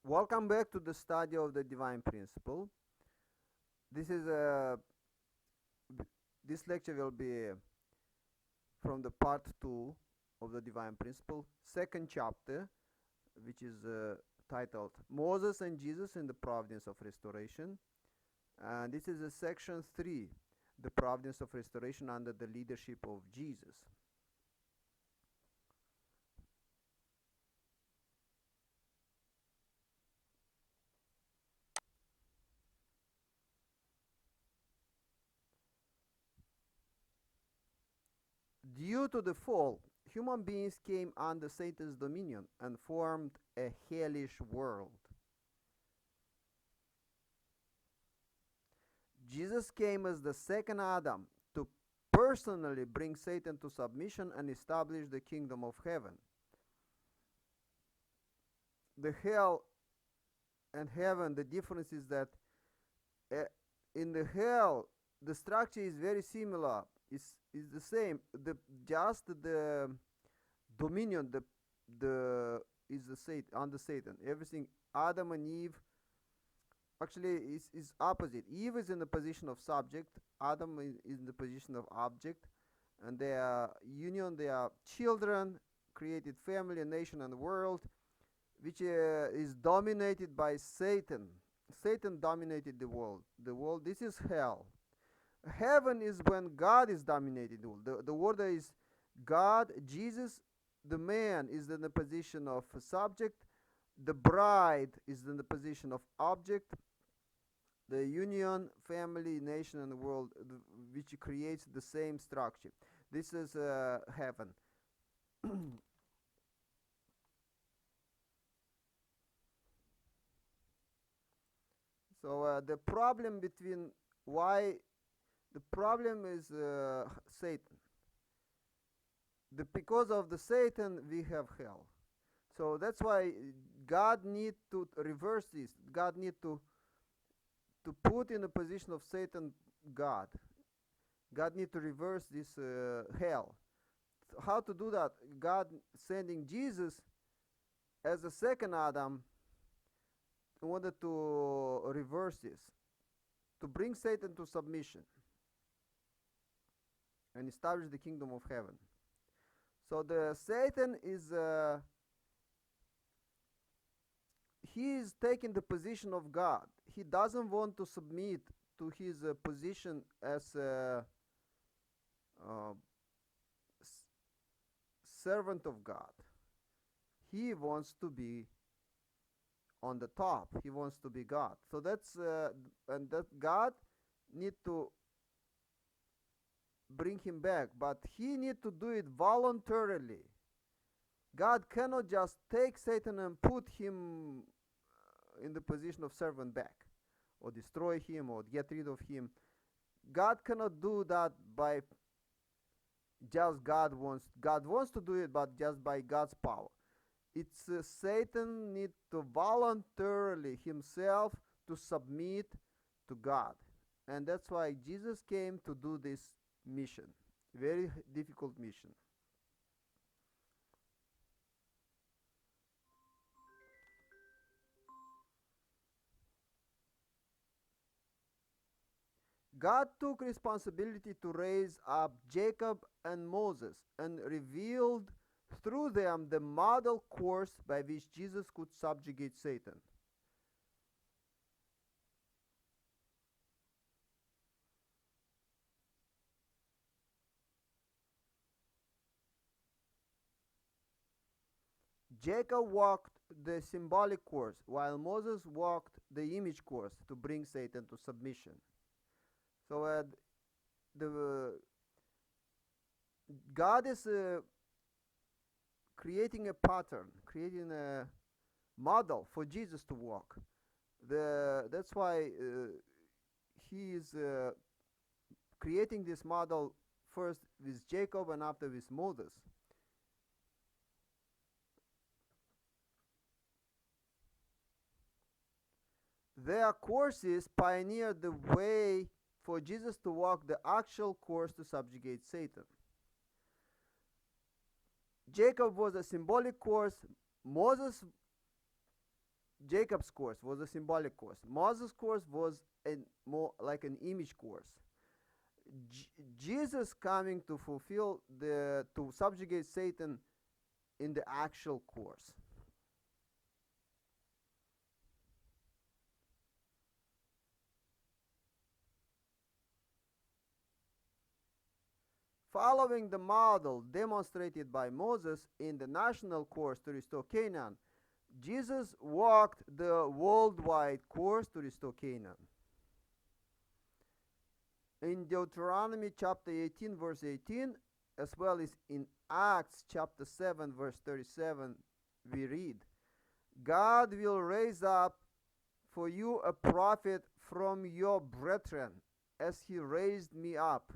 Welcome back to the study of the divine principle. This is this lecture will be from the part 2 of the divine principle, second chapter, which is titled Moses and Jesus in the Providence of Restoration. And this is section 3, the Providence of Restoration under the leadership of Jesus. Due to the fall, human beings came under Satan's dominion and formed a hellish world. Jesus came as the second Adam to personally bring Satan to submission and establish the kingdom of heaven. The hell and heaven, the difference is that in the hell, the structure is very similar. Is the same. Just the dominion, the is the Satan under Satan. Everything Adam and Eve actually is opposite. Eve is in the position of subject. Adam is in the position of object, and their union, they are children, created family, nation, and world, which is dominated by Satan. Satan dominated the world. The world. This is hell. Heaven is when God is dominating the world. The order is God, Jesus, the man is in the position of subject, the bride is in the position of object, the union, family, nation, and the world, which creates the same structure. This is heaven. So the problem between why the problem is Satan. Because of the Satan we have hell. So that's why God need to reverse this. God need to put in the position of Satan God. God need to reverse this hell. How to do that? God sending Jesus as a second Adam in order to reverse this, to bring Satan to submission and establish the kingdom of heaven. So the Satan is he is taking the position of God. He doesn't want to submit to his position as a servant of God. He wants to be on the top. He wants to be God. So that's and that God need to bring him back, but he need to do it voluntarily. God cannot just take Satan and put him in the position of servant back, or destroy him, or get rid of him. God cannot do that by just God wants to do it, but just by God's power. It's Satan need to voluntarily himself to submit to God, and that's why Jesus came to do this mission, very difficult mission. God took responsibility to raise up Jacob and Moses and revealed through them the model course by which Jesus could subjugate Satan. Jacob walked the symbolic course, while Moses walked the image course to bring Satan to submission. So the God is creating a pattern, creating a model for Jesus to walk. That's why he is creating this model first with Jacob and after with Moses. Their courses pioneered the way for Jesus to walk the actual course to subjugate Satan. Jacob was a symbolic course. Moses Jacob's course was a symbolic course. Moses' course was more like an image course. Jesus coming to fulfill to subjugate Satan in the actual course. Following the model demonstrated by Moses in the national course to restore Canaan, Jesus walked the worldwide course to restore Canaan. In Deuteronomy chapter 18, verse 18, as well as in Acts chapter 7, verse 37, we read, God will raise up for you a prophet from your brethren, as he raised me up.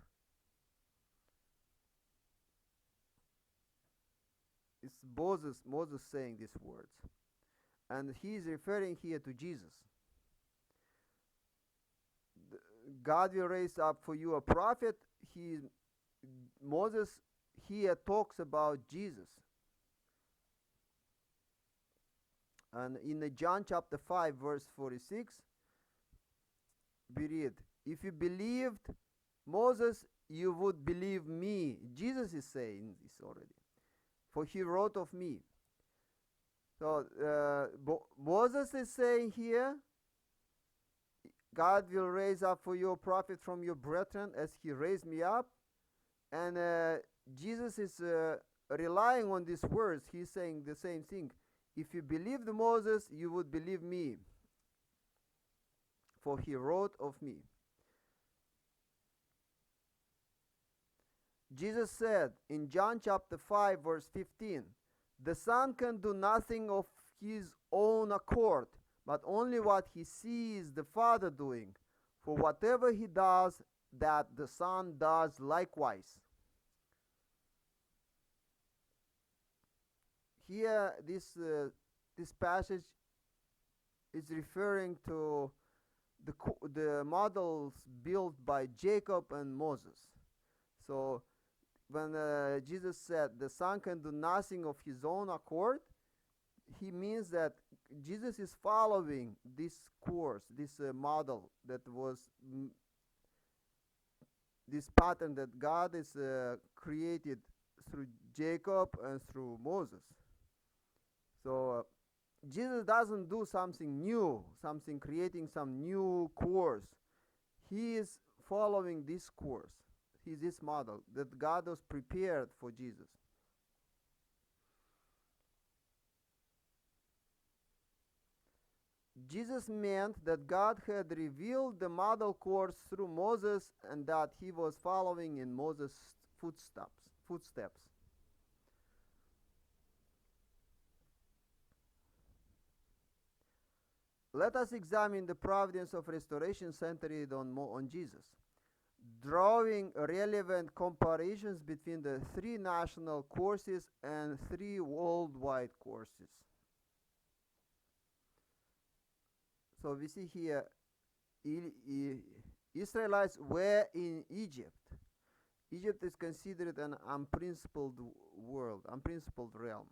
It's Moses saying these words. And he is referring here to Jesus. God will raise up for you a prophet. Moses here talks about Jesus. And in John chapter 5, verse 46, we read, if you believed Moses, you would believe me. Jesus is saying this already. For he wrote of me. So Moses is saying here, God will raise up for you a prophet from your brethren as he raised me up. And Jesus is relying on these words. He's saying the same thing. If you believed Moses, you would believe me, for he wrote of me. Jesus said in John chapter 5, verse 15, the Son can do nothing of his own accord, but only what he sees the Father doing. For whatever he does, that the Son does likewise. Here, this passage is referring to the models built by Jacob and Moses. So when Jesus said the Son can do nothing of his own accord, he means that Jesus is following this course, this model that was this pattern that God is created through Jacob and through Moses. So Jesus doesn't do something new, creating some new course. He is following this course. He's this model that God was prepared for Jesus. Jesus meant that God had revealed the model course through Moses and that he was following in Moses' footsteps. Let us examine the providence of restoration centered on Jesus, drawing relevant comparisons between the 3 national courses and 3 worldwide courses. So we see here, Israelites were in Egypt. Egypt is considered an unprincipled world, unprincipled realm.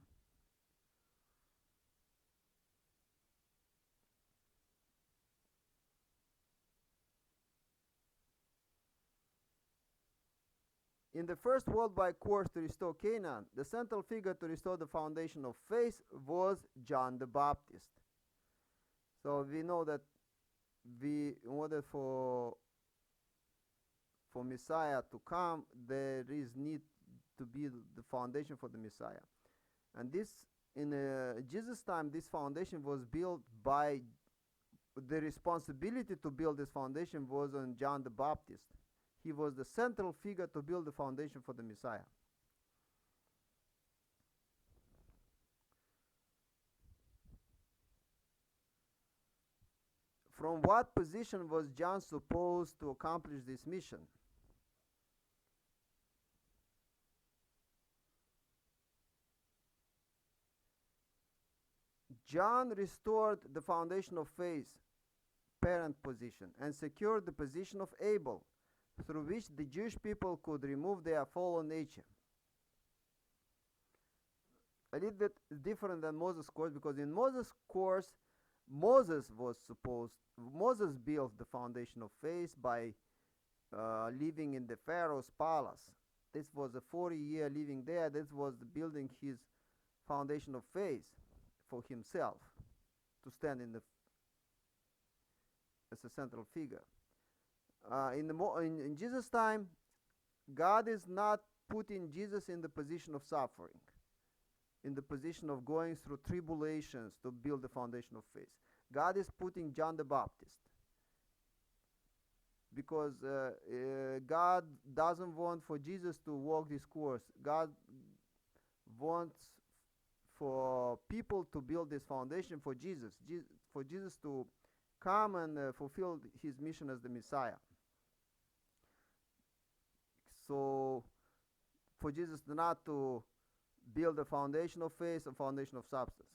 In the first worldwide course to restore Canaan, the central figure to restore the foundation of faith was John the Baptist. So we know that in order for Messiah to come, there is need to build the foundation for the Messiah. And this, in Jesus' time, this foundation was built by, the responsibility to build this foundation was on John the Baptist. He was the central figure to build the foundation for the Messiah. From what position was John supposed to accomplish this mission? John restored the foundation of faith, parent position, and secured the position of Abel, through which the Jewish people could remove their fallen nature. A little bit different than Moses' course, because in Moses' course, Moses built the foundation of faith by living in the Pharaoh's palace. This was a 40-year living there. This was building his foundation of faith for himself to stand as a central figure. In Jesus' time, God is not putting Jesus in the position of suffering, in the position of going through tribulations to build the foundation of faith. God is putting John the Baptist, because God doesn't want for Jesus to walk this course. God wants for people to build this foundation for Jesus, for Jesus to come and fulfill his mission as the Messiah. So for Jesus not to build a foundation of faith, a foundation of substance.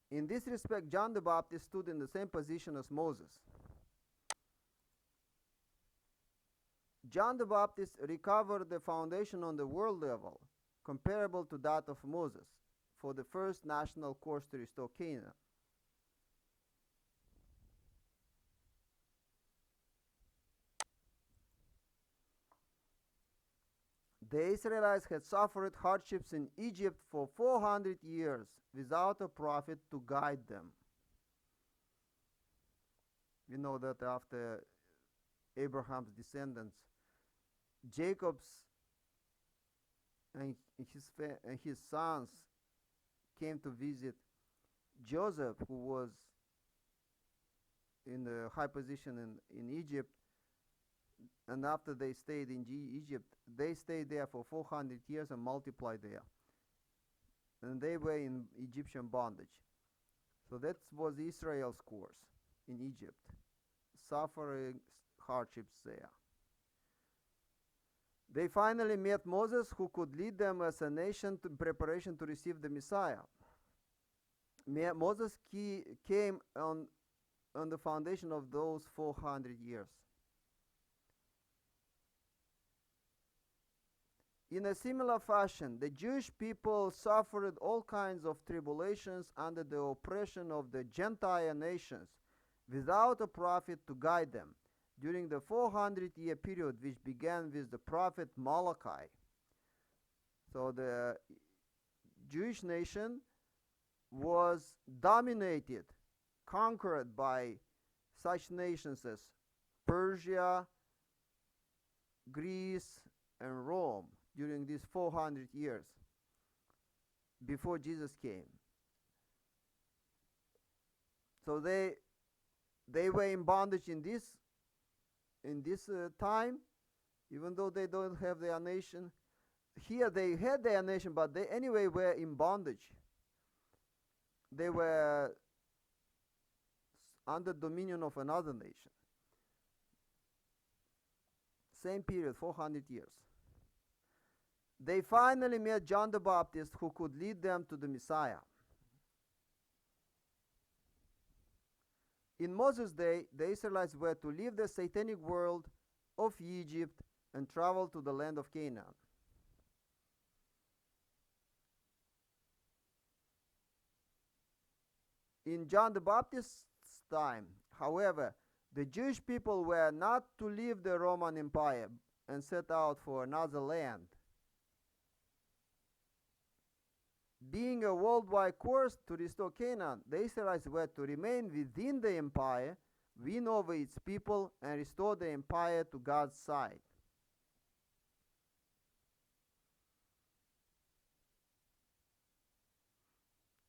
In this respect, John the Baptist stood in the same position as Moses. John the Baptist recovered the foundation on the world level, comparable to that of Moses, for the first national course to restore Canaan. The Israelites had suffered hardships in Egypt for 400 years without a prophet to guide them. We know that after Abraham's descendants, Jacob's and his sons came to visit Joseph, who was in a high position in Egypt. And after they stayed in Egypt, they stayed there for 400 years and multiplied there. And they were in Egyptian bondage. So that was Israel's course in Egypt, suffering hardships there. They finally met Moses, who could lead them as a nation in preparation to receive the Messiah. Moses came on the foundation of those 400 years. In a similar fashion, the Jewish people suffered all kinds of tribulations under the oppression of the Gentile nations without a prophet to guide them during the 400-year period, which began with the prophet Malachi. So the Jewish nation was dominated, conquered by such nations as Persia, Greece, and Rome during these 400 years before Jesus came. So they were in bondage in this time, even though they don't have their nation. Here they had their nation, but they anyway were in bondage. They were under dominion of another nation. Same period, 400 years. They finally met John the Baptist, who could lead them to the Messiah. In Moses' day, the Israelites were to leave the satanic world of Egypt and travel to the land of Canaan. In John the Baptist's time, however, the Jewish people were not to leave the Roman Empire and set out for another land. Being a worldwide course to restore Canaan, the Israelites were to remain within the empire, win over its people, and restore the empire to God's side.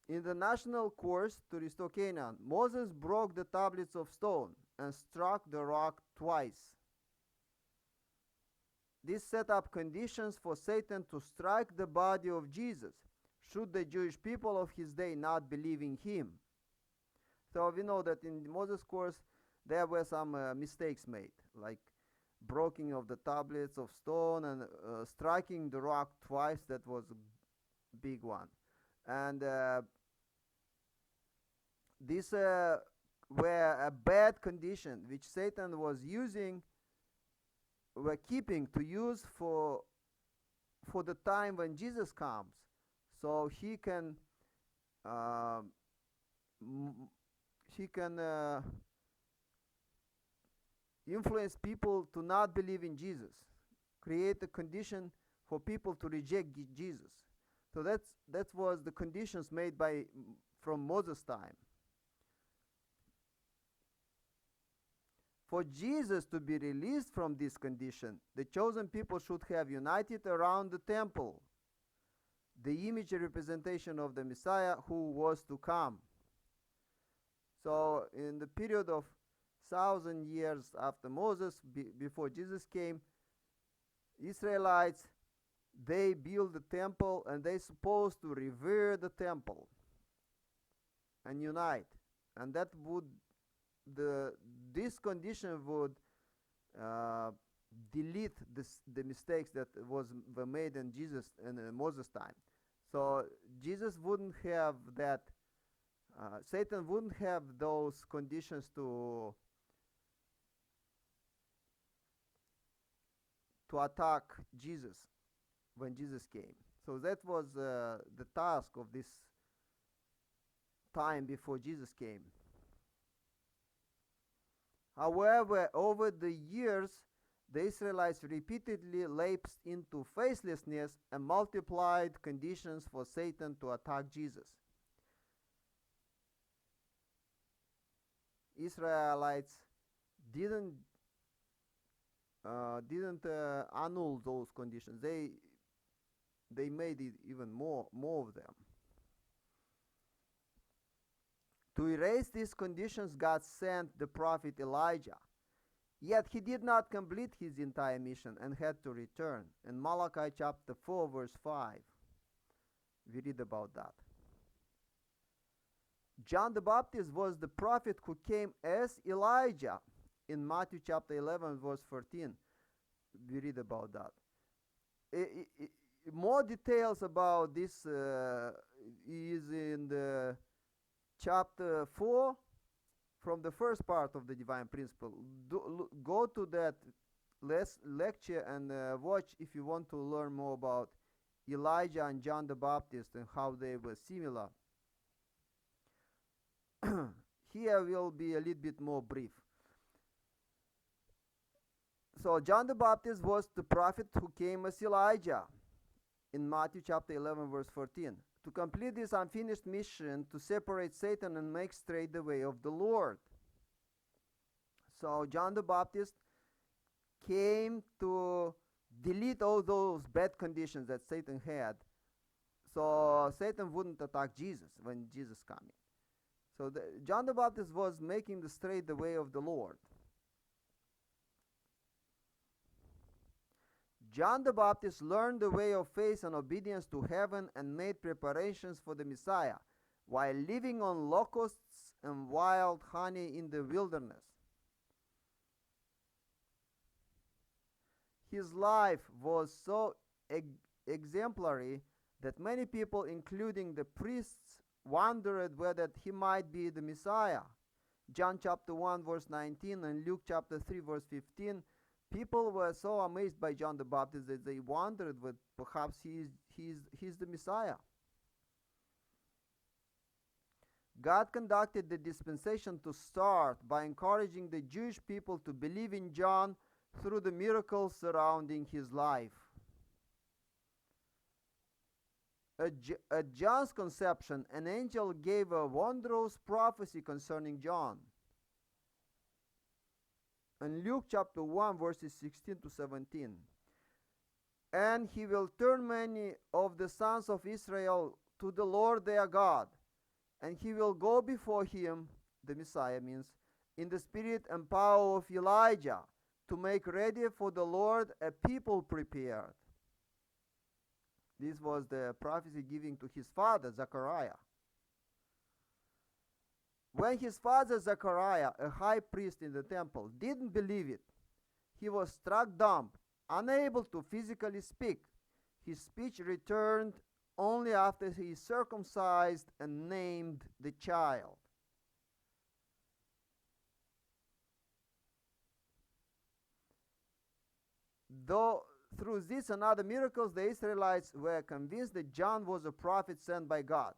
In the national course to restore Canaan, Moses broke the tablets of stone and struck the rock twice. This set up conditions for Satan to strike the body of Jesus, should the Jewish people of his day not believe in him. So we know that in Moses' course there were some mistakes made, like breaking of the tablets of stone and striking the rock twice. That was a big one. And these were a bad condition which Satan was keeping to use for for the time when Jesus comes, so he can uh, m- he can influence people to not believe in Jesus, create a condition for people to reject Jesus. So that was the conditions made by from Moses' time. For Jesus to be released from this condition, the chosen people should have united around the temple, the image and representation of the Messiah who was to come. So in the period of 1,000 years after Moses, before Jesus came, Israelites, they build the temple and they supposed to revere the temple and unite, and that would this condition would uh, delete the mistakes that were made in Jesus and Moses time. So Jesus wouldn't have that. Satan wouldn't have those conditions to attack Jesus when Jesus came. So that was the task of this time before Jesus came. However, over the years, the Israelites repeatedly lapsed into faithlessness and multiplied conditions for Satan to attack Jesus. Israelites didn't annul those conditions. They made it even more of them. To erase these conditions, God sent the prophet Elijah. Yet he did not complete his entire mission and had to return. In Malachi chapter 4 verse 5, we read about that. John the Baptist was the prophet who came as Elijah. In Matthew chapter 11 verse 14, we read about that. More details about this is in the chapter 4 from the first part of the divine principle. Go to that lecture and watch if you want to learn more about Elijah and John the Baptist and how they were similar. Here will be a little bit more brief. So John the Baptist was the prophet who came as Elijah in Matthew chapter 11 verse 14 to complete this unfinished mission to separate Satan and make straight the way of the Lord. So John the Baptist came to delete all those bad conditions that Satan had, so Satan wouldn't attack Jesus when Jesus coming. So John the Baptist was making straight the way of the Lord. John the Baptist learned the way of faith and obedience to heaven and made preparations for the Messiah while living on locusts and wild honey in the wilderness. His life was so exemplary that many people, including the priests, wondered whether he might be the Messiah. John chapter 1 verse 19 and Luke chapter 3 verse 15, people were so amazed by John the Baptist that they wondered that perhaps he's the Messiah. God conducted the dispensation to start by encouraging the Jewish people to believe in John through the miracles surrounding his life. At John's conception, an angel gave a wondrous prophecy concerning John. In Luke chapter 1 verses 16 to 17, and he will turn many of the sons of Israel to the Lord their God, and he will go before him, the Messiah means, in the spirit and power of Elijah, to make ready for the Lord a people prepared. This was the prophecy given to his father, Zechariah. When his father, Zechariah, a high priest in the temple, didn't believe it, he was struck dumb, unable to physically speak. His speech returned only after he circumcised and named the child. Though Through this and other miracles, the Israelites were convinced that John was a prophet sent by God.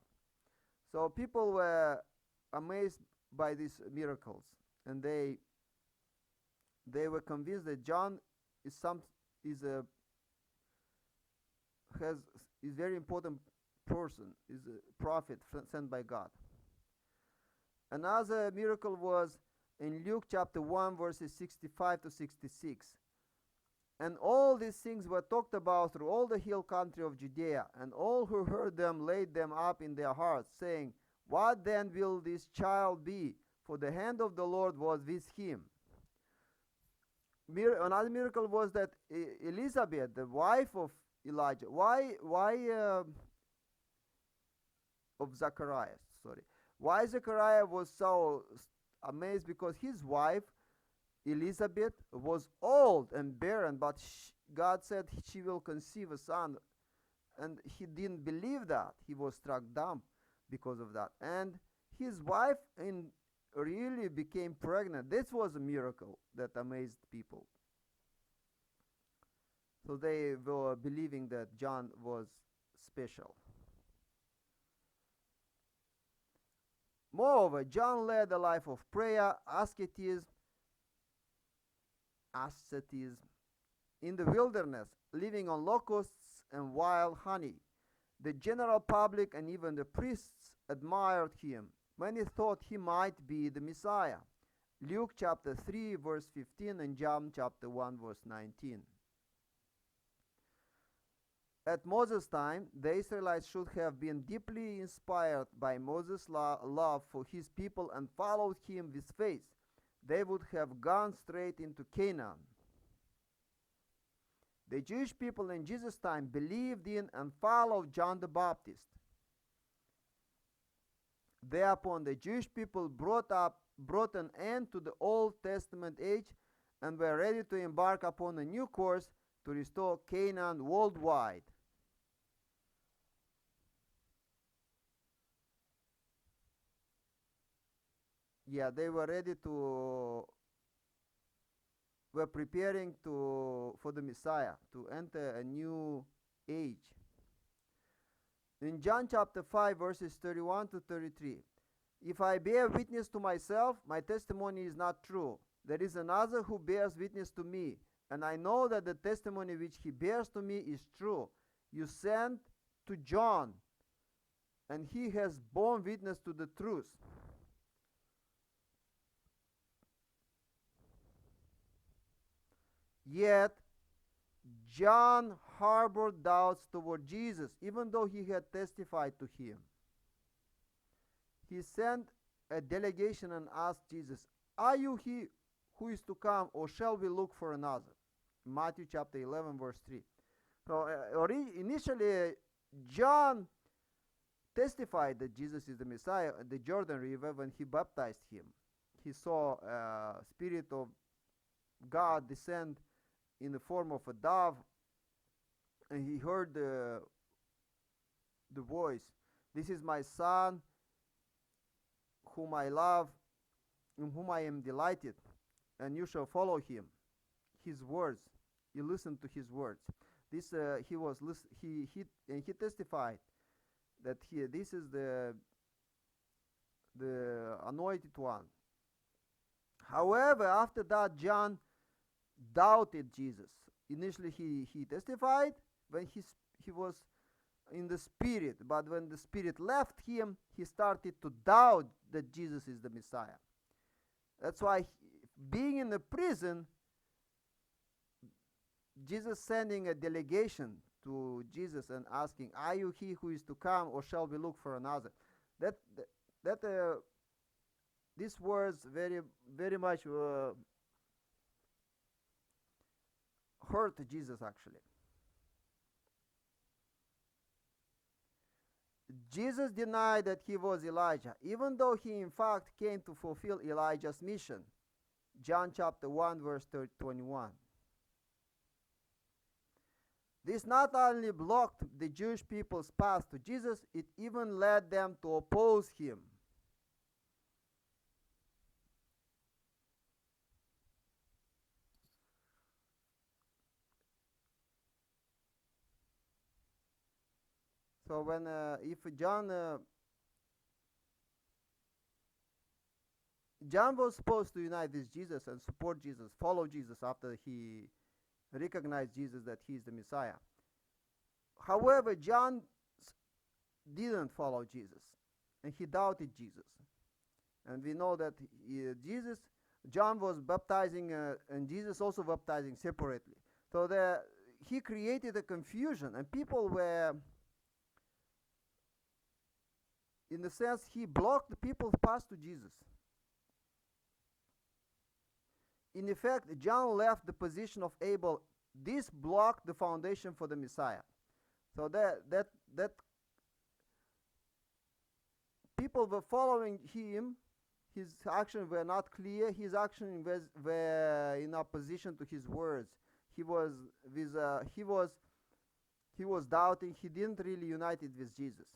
So people were amazed by these miracles, and they were convinced that John is some is a has is very important person, is a prophet sent by God. Another miracle was in Luke chapter 1 verses 65 to 66. And all these things were talked about through all the hill country of Judea, and all who heard them laid them up in their hearts, saying, What then will this child be? For the hand of the Lord was with him. Another miracle was that Elizabeth, the wife of Elijah, of Zacharias, sorry. Why Zechariah was so amazed? Because his wife, Elizabeth, was old and barren, but God said she will conceive a son, and he didn't believe that. He was struck dumb because of that. And his wife really became pregnant. This was a miracle that amazed people. So they were believing that John was special. Moreover, John led a life of prayer, asceticism in the wilderness, living on locusts and wild honey. The general public and even the priests admired him. Many thought he might be the Messiah. Luke chapter 3 verse 15 and John chapter 1 verse 19. At Moses' time, the Israelites should have been deeply inspired by Moses' love for his people and followed him with faith. They would have gone straight into Canaan. The Jewish people in Jesus' time believed in and followed John the Baptist. Thereupon the Jewish people brought an end to the Old Testament age and were ready to embark upon a new course to restore Canaan worldwide. Yeah, they were ready to, were preparing for the Messiah, to enter a new age. In John chapter 5 verses 31 to 33, if I bear witness to myself, my testimony is not true. There is another who bears witness to me, and I know that the testimony which he bears to me is true. You sent to John, and he has borne witness to the truth. Yet John harbored doubts toward Jesus, even though he had testified to him. He sent a delegation and asked Jesus, Are you he who is to come, or shall we look for another? Matthew chapter 11 verse 3. So initially John testified that Jesus is the Messiah at the Jordan River when he baptized him. He saw Spirit of God descend in the form of a dove, and he heard the voice, This is my son, whom I love, in whom I am delighted, and you shall follow him. His words, you listen to his words. This he testified that this is the anointed one. However, after that, John doubted Jesus. Initially he testified when he was in the Spirit, but when the Spirit left him, he started to doubt that Jesus is the Messiah. That's why being in the prison, Jesus sending a delegation to Jesus and asking, Are you he who is to come, or shall we look for another? These words very much hurt Jesus actually. Jesus denied that he was Elijah, even though he in fact came to fulfill Elijah's mission. John chapter 1 verse 21. This not only blocked the Jewish people's path to Jesus, it even led them to oppose him. So when if John was supposed to unite with Jesus and support Jesus, follow Jesus after he recognized Jesus that he is the Messiah. However, John didn't follow Jesus, and he doubted Jesus. And we know that John was baptizing, and Jesus also baptizing separately. So he created a confusion, and people were, in a sense, he blocked the people's path to Jesus. In effect, John left the position of Abel. This blocked the foundation for the Messiah. So that people were following him. His actions were not clear. His actions were in opposition to his words. He was doubting. He didn't really unite it with Jesus.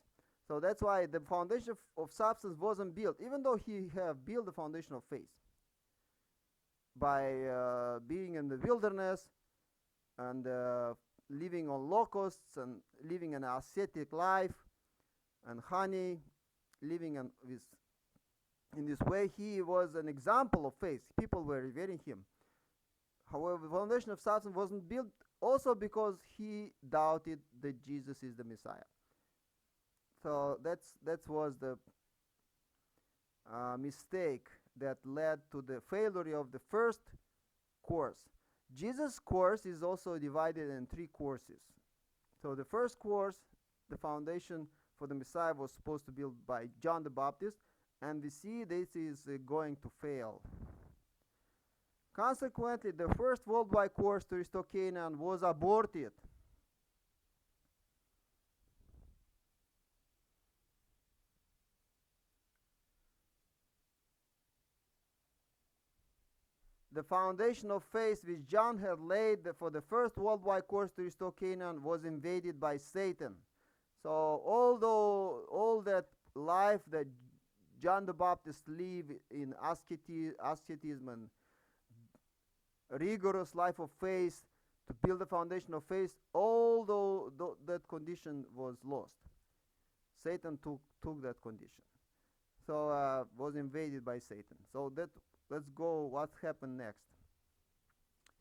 So that's why the foundation of substance wasn't built, even though he have built the foundation of faith by being in the wilderness and living on locusts and living an ascetic life and honey, living in this way. He was an example of faith. People were revering him. However, the foundation of substance wasn't built also because he doubted that Jesus is the Messiah. So that was the mistake that led to the failure of the first course. Jesus' course is also divided in 3 courses. So the first course, the foundation for the Messiah, was supposed to be built by John the Baptist, and we see this is going to fail. Consequently, the first worldwide course to restore Canaan was aborted. The foundation of faith which John had laid for the first worldwide course to restore Canaan was invaded by Satan. So although all that life that John the Baptist lived in asceticism and rigorous life of faith to build the foundation of faith, although that condition was lost, Satan took that condition. So was invaded by Satan. So let's go what happened next.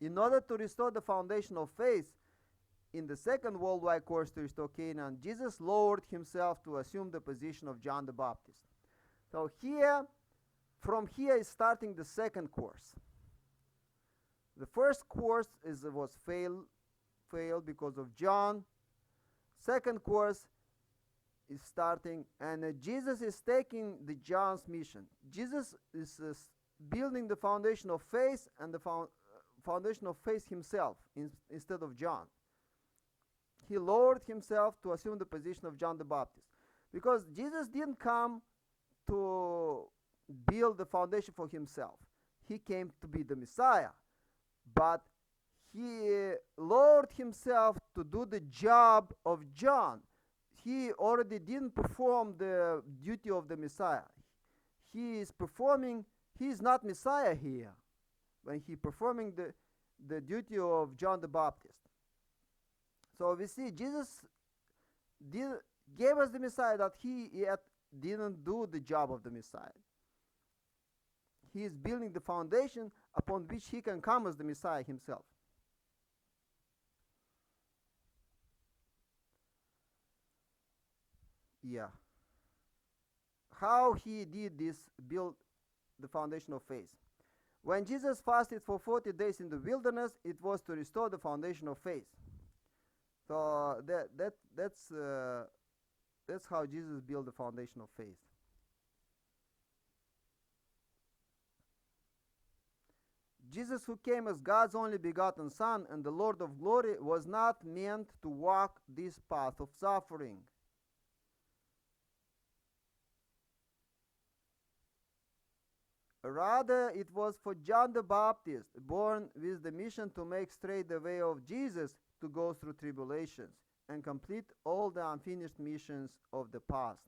In order to restore the foundation of faith in the second worldwide course to restore Canaan, Jesus lowered himself to assume the position of John the Baptist. So from here is starting the second course. The first course was failed because of John. Second course is starting, and Jesus is taking the John's mission. Jesus is building the foundation of faith and the foundation of faith himself instead of John. He lowered himself to assume the position of John the Baptist, because Jesus didn't come to build the foundation for himself. He came to be the Messiah, but he lowered himself to do the job of John. He already didn't perform the duty of the Messiah. He is not Messiah here when he performing the duty of John the Baptist. So we see Jesus gave us the Messiah that he yet didn't do the job of the Messiah. He is building the foundation upon which he can come as the Messiah himself. Yeah. How he did this, build the foundation of faith. When Jesus fasted for 40 days in the wilderness, it was to restore the foundation of faith. So that's how Jesus built the foundation of faith. Jesus, who came as God's only begotten Son and the Lord of glory, was not meant to walk this path of suffering. Rather, it was for John the Baptist, born with the mission to make straight the way of Jesus, to go through tribulations and complete all the unfinished missions of the past.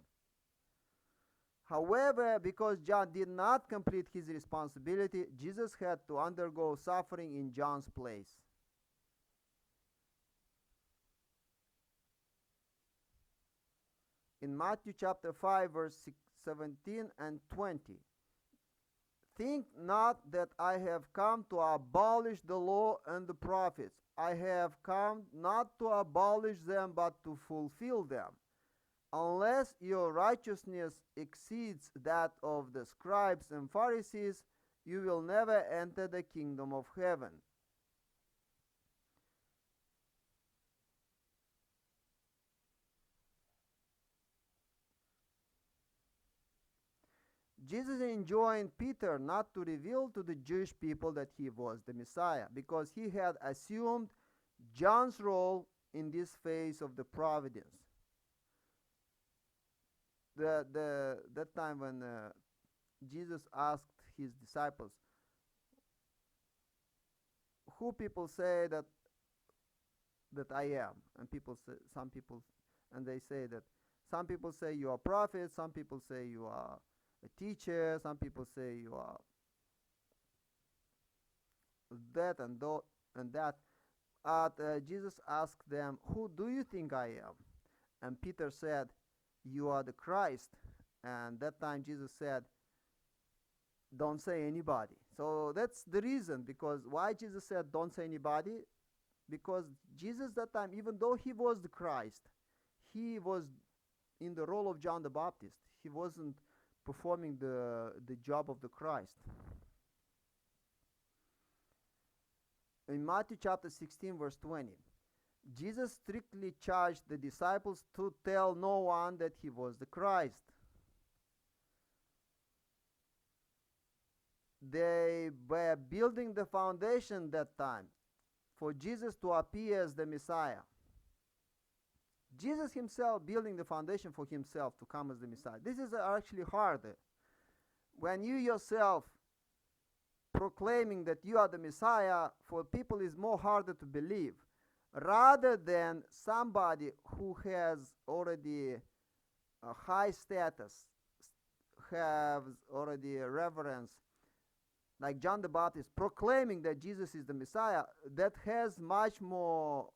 However, because John did not complete his responsibility, Jesus had to undergo suffering in John's place. in Matthew chapter 5, verse 17 and 20. Think not that I have come to abolish the law and the prophets. I have come not to abolish them, but to fulfill them. Unless your righteousness exceeds that of the scribes and Pharisees, you will never enter the kingdom of heaven. Jesus enjoined Peter not to reveal to the Jewish people that he was the Messiah, because he had assumed John's role in this phase of the providence. That time when Jesus asked his disciples, who people say that I am? And they say that some people say you are a prophet, some people say you are a teacher, some people say you are that and that. Jesus asked them, who do you think I am? And Peter said, you are the Christ. And that time Jesus said, don't say anybody. So that's the reason, because why Jesus said don't say anybody, because Jesus that time, even though he was the Christ, he was in the role of John the Baptist. He wasn't performing the job of the Christ. In Matthew chapter 16, verse 20, Jesus strictly charged the disciples to tell no one that he was the Christ. They were building the foundation that time for Jesus to appear as the Messiah. Jesus himself building the foundation for himself to come as the Messiah. This is actually harder. When you yourself proclaiming that you are the Messiah, for people is more harder to believe, rather than somebody who has already a high status, has already a reverence, like John the Baptist proclaiming that Jesus is the Messiah. That has much more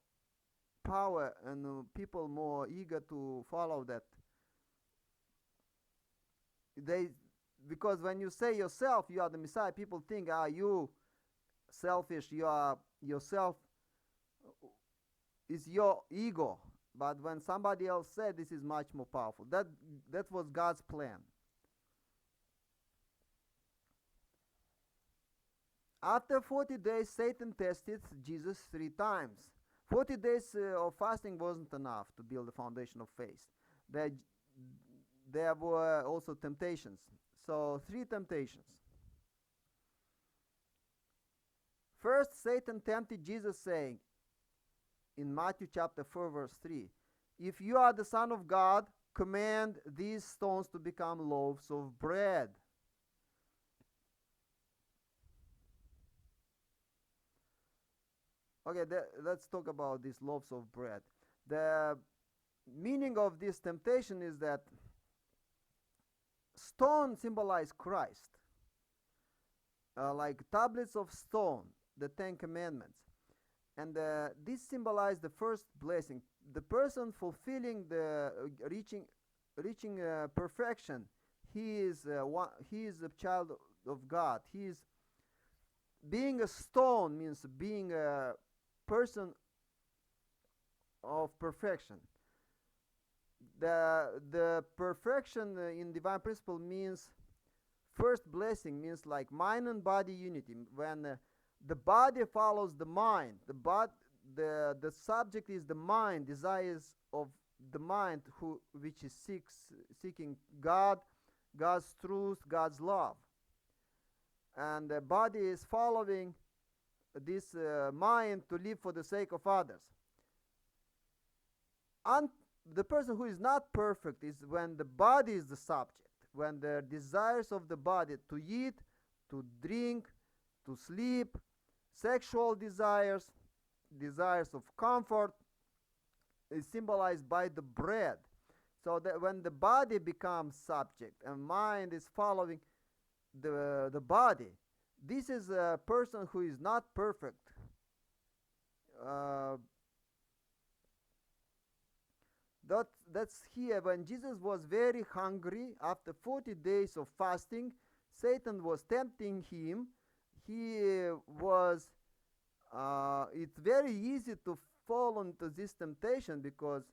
power and people more eager to follow that. Because when you say yourself you are the Messiah, people think, you selfish, you are yourself, is your ego. But when somebody else said, this is much more powerful. That was God's plan. After 40 days, Satan tested Jesus 3 times. 40 days of fasting wasn't enough to build the foundation of faith. There were also temptations. So 3 temptations. First, Satan tempted Jesus, saying in Matthew chapter 4, verse 3, if you are the Son of God, command these stones to become loaves of bread. Okay, let's talk about these loaves of bread. The meaning of this temptation is that stone symbolize Christ, like tablets of stone, the 10 commandments. And this symbolizes the first blessing. The person fulfilling the reaching perfection, he is a child of God. He is being a stone, means being a person of perfection. The perfection in divine principle means first blessing, means like mind and body unity. When the body follows the mind, the subject is the mind, desires of the mind, which is seeking God, God's truth, God's love, and the body is following this mind to live for the sake of others. And the person who is not perfect is when the body is the subject, when the desires of the body to eat, to drink, to sleep, sexual desires, desires of comfort, is symbolized by the bread. So that when the body becomes subject and mind is following the body, this is a person who is not perfect. that's here when Jesus was very hungry after 40 days of fasting. Satan was tempting him. He was it's very easy to fall into this temptation because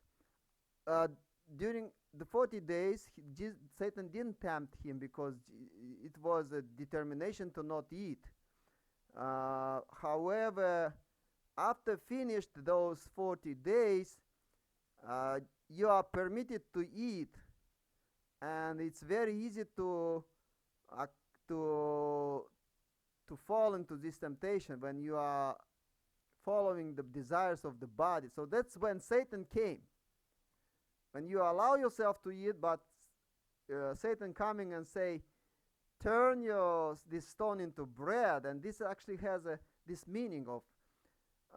uh, during the 40 days Satan didn't tempt him because it was a determination to not eat. However, after finished those 40 days, uh, you are permitted to eat, and it's very easy uh, to to fall into this temptation when you are following the desires of the body. So that's when Satan came. When you allow yourself to eat, but Satan coming and say, turn this stone into bread, and this actually has this meaning of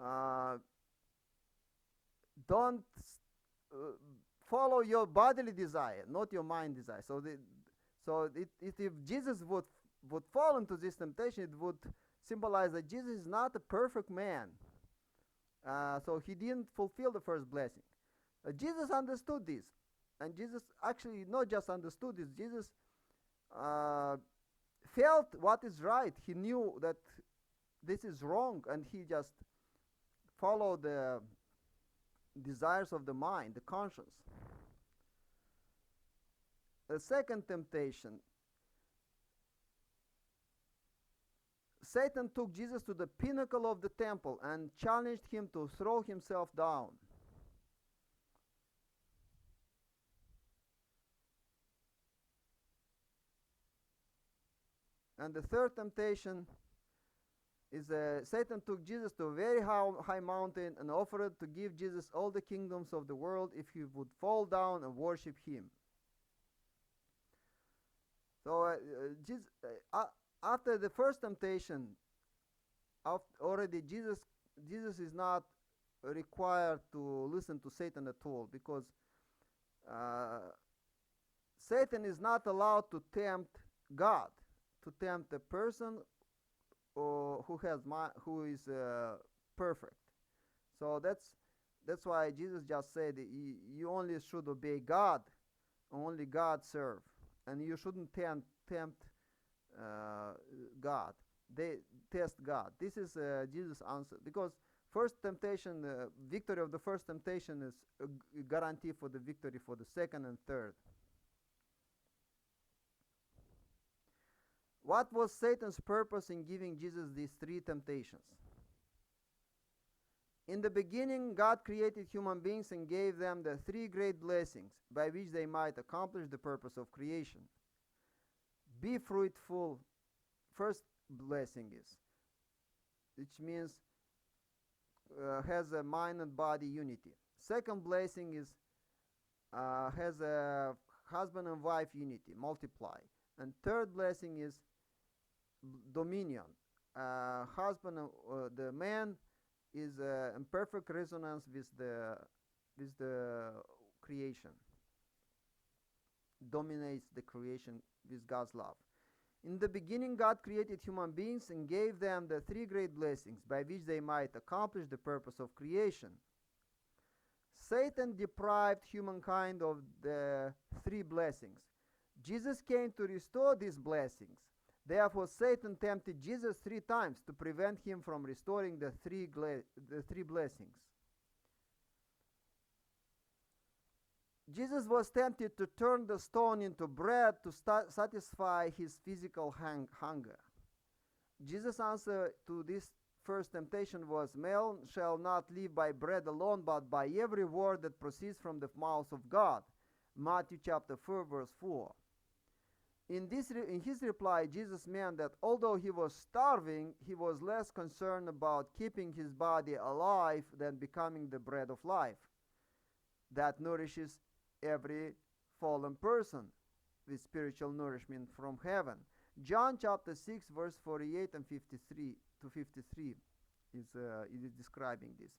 uh, don't uh, follow your bodily desire, not your mind desire. If Jesus would fall into this temptation, it would symbolize that Jesus is not a perfect man. So he didn't fulfill the first blessing. Jesus understood this, and Jesus actually not just understood this. Jesus uh, felt what is right. He knew that this is wrong, and he just followed the desires of the mind, the conscience. The second temptation, Satan took Jesus to the pinnacle of the temple and challenged him to throw himself down. And the third temptation is Satan took Jesus to a very high mountain and offered to give Jesus all the kingdoms of the world if he would fall down and worship him. So after the first temptation, already Jesus is not required to listen to Satan at all, because Satan is not allowed to tempt God, to tempt a person who is perfect. So that's why Jesus just said you only should obey God, only God serve, and you shouldn't tempt God. They test God. This is Jesus' answer, because first temptation, victory of the first temptation is a guarantee for the victory for the second and third. What was Satan's purpose in giving Jesus these three temptations? In the beginning, God created human beings and gave them the three great blessings by which they might accomplish the purpose of creation. Be fruitful, first blessing is, which means has a mind and body unity. Second blessing is has a husband and wife unity, multiply. And third blessing is dominion. The man is in perfect resonance with the creation, dominates the creation with God's love. In the beginning, God created human beings and gave them the three great blessings by which they might accomplish the purpose of creation. Satan deprived humankind of the three blessings. Jesus came to restore these blessings. Therefore, Satan tempted Jesus 3 times to prevent him from restoring the three blessings. Jesus was tempted to turn the stone into bread to satisfy his physical hunger. Jesus' answer to this first temptation was, "Man shall not live by bread alone, but by every word that proceeds from the mouth of God." Matthew chapter 4, verse 4. In his reply, Jesus meant that although he was starving, he was less concerned about keeping his body alive than becoming the bread of life that nourishes every fallen person with spiritual nourishment from heaven. John chapter 6, verse 48 and 53 to 53 is describing this.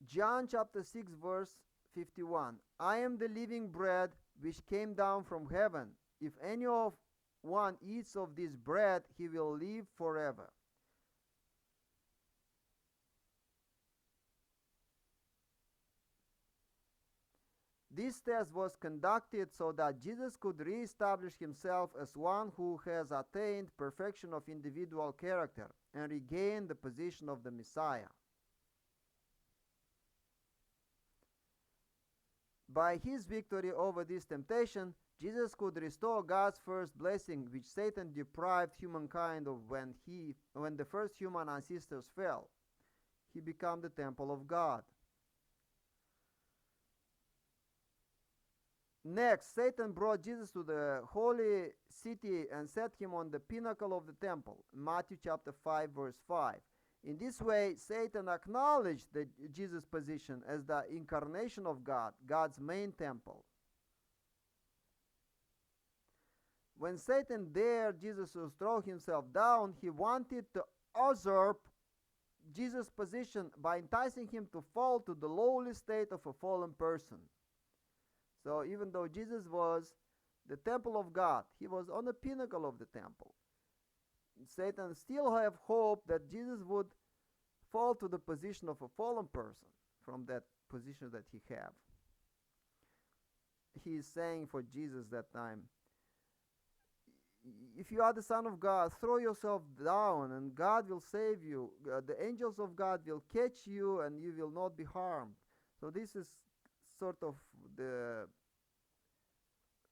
John chapter 6, verse 51. I am the living bread which came down from heaven. If any of one eats of this bread, he will live forever. This test was conducted so that Jesus could reestablish himself as one who has attained perfection of individual character and regain the position of the Messiah. By his victory over this temptation, Jesus could restore God's first blessing, which Satan deprived humankind of when the first human ancestors fell. He became the temple of God. Next, Satan brought Jesus to the holy city and set him on the pinnacle of the temple. Matthew chapter 5, verse 5. In this way, Satan acknowledged Jesus' position as the incarnation of God, God's main temple. When Satan dared Jesus to throw himself down, he wanted to usurp Jesus' position by enticing him to fall to the lowly state of a fallen person. So even though Jesus was the temple of God, he was on the pinnacle of the temple. Satan still have hope that Jesus would fall to the position of a fallen person from that position that he have. He is saying for Jesus that time, if you are the Son of God, throw yourself down and God will save you. The angels of God will catch you and you will not be harmed. So this is sort of the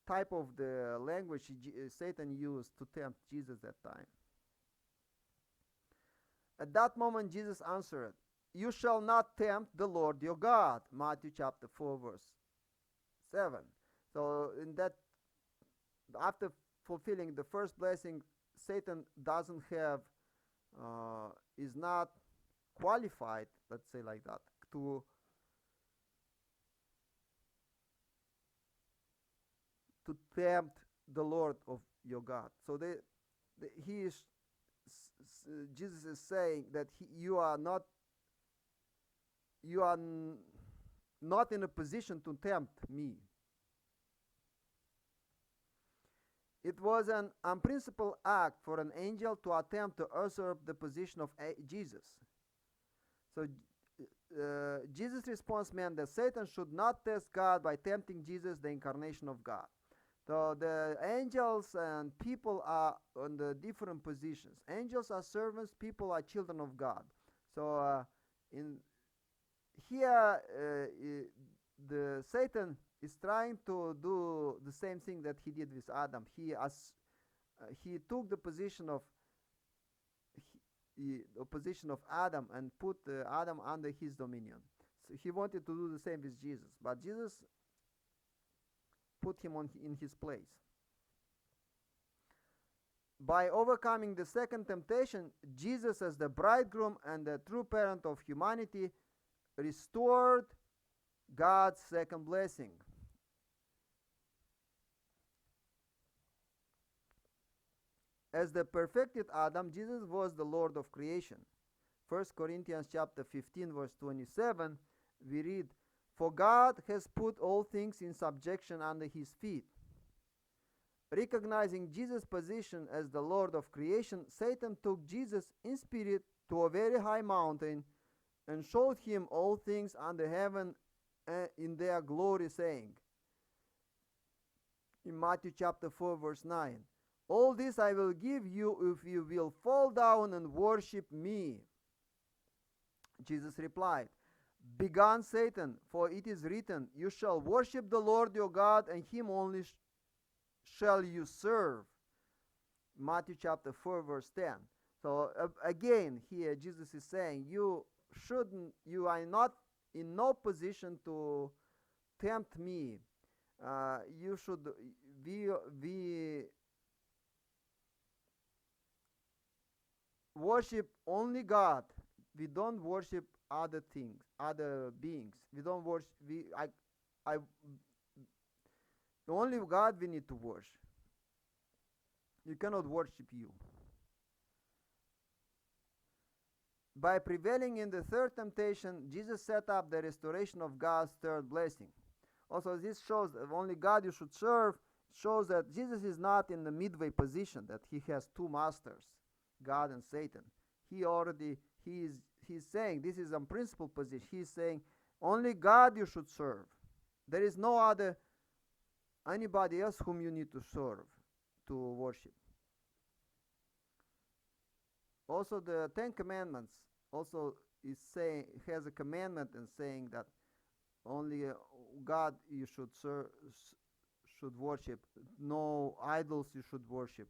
type of the language Satan used to tempt Jesus that time. At that moment, Jesus answered, "You shall not tempt the Lord your God." Matthew chapter 4, verse 7. So in that, after fulfilling the first blessing, Satan doesn't have, is not qualified, let's say like that, to tempt the Lord of your God. So Jesus is saying that you are not in a position to tempt me. It was an unprincipled act for an angel to attempt to usurp the position of Jesus. So Jesus' response meant that Satan should not test God by tempting Jesus, the incarnation of God. So the angels and people are on the different positions. Angels are servants, people are children of God. So in here, the Satan is trying to do the same thing that he did with Adam. He took the position of Adam and put Adam under his dominion. So he wanted to do the same with Jesus, but Jesus put him in his place. By overcoming the second temptation, Jesus, as the bridegroom and the true parent of humanity, restored God's second blessing. As the perfected Adam, Jesus was the Lord of creation. 1 Corinthians chapter 15, verse 27, we read, "For God has put all things in subjection under his feet." Recognizing Jesus' position as the Lord of creation, Satan took Jesus in spirit to a very high mountain and showed him all things under heaven in their glory, saying, in Matthew chapter 4, verse 9, "All this I will give you if you will fall down and worship me." Jesus replied, "Begone, Satan, for it is written, you shall worship the Lord your God, and him only shall you serve." Matthew chapter 4, verse 10. So again, here Jesus is saying, you are not in no position to tempt me. You should be worship only God. We don't worship other things, other beings. We don't worship. Only God we need to worship. You cannot worship you. By prevailing in the third temptation, Jesus set up the restoration of God's third blessing. Also, this shows that only God you should serve. Shows that Jesus is not in the midway position, that he has two masters, God and Satan. He's saying this is a principal position. He's saying only God you should serve. There is no other anybody else whom you need to serve, to worship. Also, the Ten Commandments also is saying, has a commandment and saying that only God you should worship. No idols you should worship.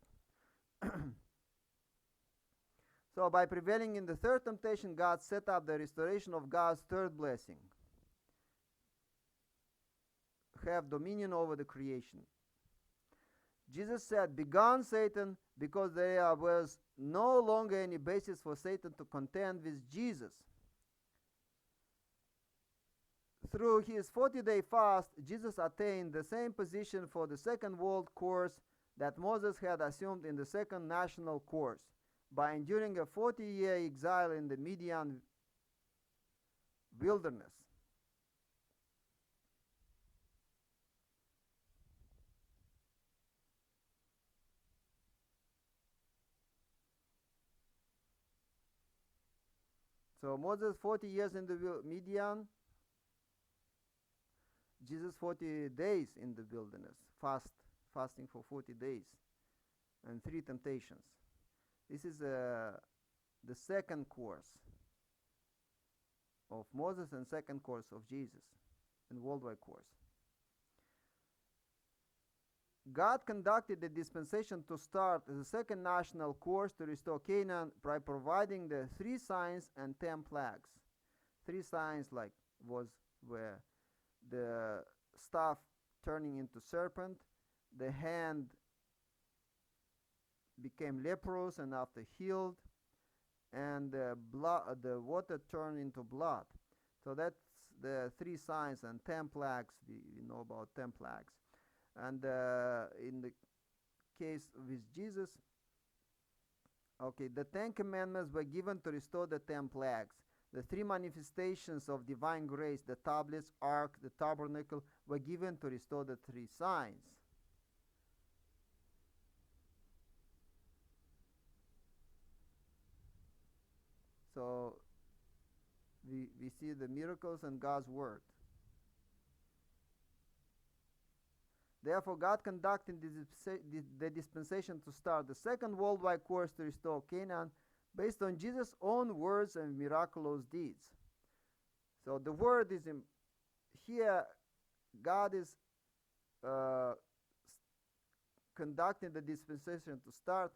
So by prevailing in the third temptation, God set up the restoration of God's third blessing. Have dominion over the creation. Jesus said, "Begone, Satan," because there was no longer any basis for Satan to contend with Jesus. Through his 40-day fast, Jesus attained the same position for the second world course that Moses had assumed in the second national course by enduring a 40-year exile in the Midian wilderness. So Moses 40 years in the Midian, Jesus 40 days in the wilderness, fasting for 40 days and 3 temptations. This is the second course of Moses and second course of Jesus and worldwide course. God conducted the dispensation to start the second national course to restore Canaan by providing the 3 signs and 10 plagues. 3 signs were the staff turning into serpent, the hand became leprous and after healed, and the water turned into blood. So that's the 3 signs and 10 plagues. We know about 10 plagues. And in the case with Jesus, okay, the 10 commandments were given to restore the 10 plagues. The 3 manifestations of divine grace, the tablets, ark, the tabernacle, were given to restore the 3 signs. So we see the miracles and God's word. Therefore, God conducted the dispensation to start the second worldwide course to restore Canaan based on Jesus' own words and miraculous deeds. So the word is here, God is conducting the dispensation to start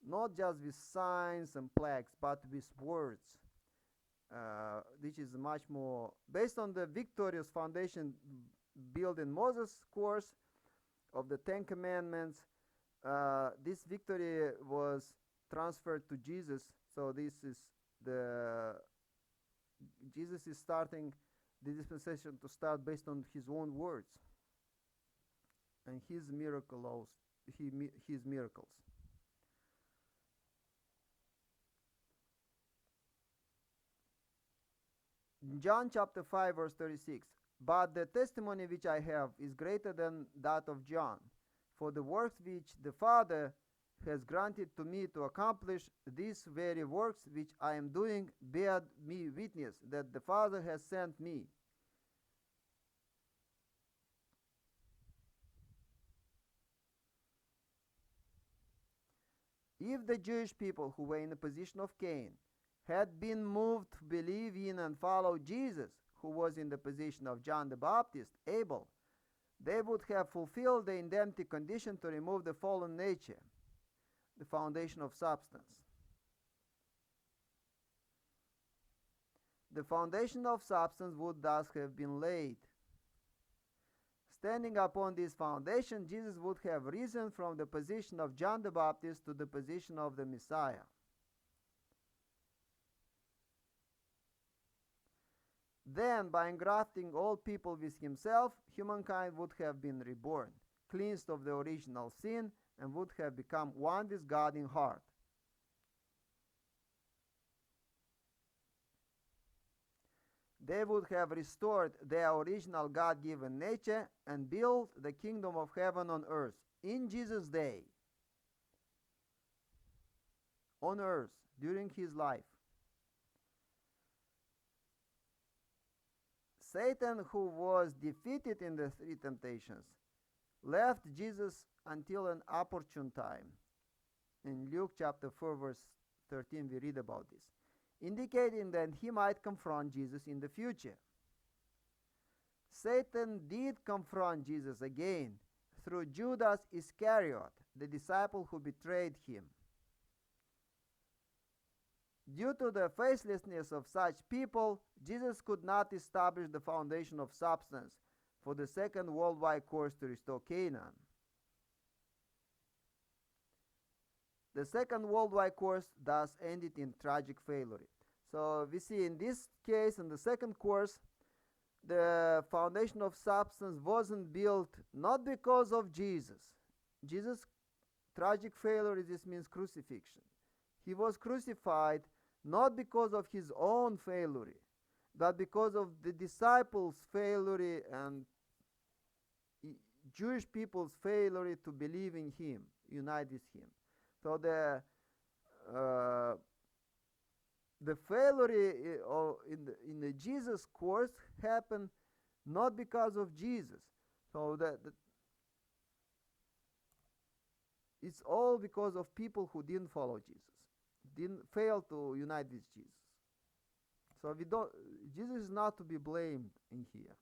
not just with signs and plagues, but with words, which is much more based on the victorious foundation built in Moses' course of the 10 Commandments. This victory was transferred to Jesus. So this is Jesus is starting the dispensation to start based on his own words and his miracles. John chapter 5 verse 36. But the testimony which I have is greater than that of John. For the works which the Father has granted to me to accomplish, these very works which I am doing bear me witness that the Father has sent me. If the Jewish people who were in the position of Cain had been moved to believe in and follow Jesus, who was in the position of John the Baptist, Abel, they would have fulfilled the indemnity condition to remove the fallen nature, the foundation of substance. The foundation of substance would thus have been laid. Standing upon this foundation, Jesus would have risen from the position of John the Baptist to the position of the Messiah. Then, by engrafting all people with himself, humankind would have been reborn, cleansed of the original sin, and would have become one with God in heart. They would have restored their original God-given nature and built the kingdom of heaven on earth in Jesus' day, on earth, during his life. Satan, who was defeated in the three temptations, left Jesus until an opportune time. In Luke chapter 4, verse 13, we read about this, indicating that he might confront Jesus in the future. Satan did confront Jesus again through Judas Iscariot, the disciple who betrayed him. Due to the faithlessness of such people, Jesus could not establish the foundation of substance for the second worldwide course to restore Canaan. The second worldwide course thus ended in tragic failure. So we see in this case, in the second course, the foundation of substance wasn't built not because of Jesus. Jesus' tragic failure, this means crucifixion. He was crucified not because of his own failure, but because of the disciples' failure and Jewish people's failure to believe in him, unite with him. So the failure in the Jesus course happened not because of Jesus. So it's all because of people who didn't follow Jesus, didn't fail to unite with Jesus. So Jesus is not to be blamed in here.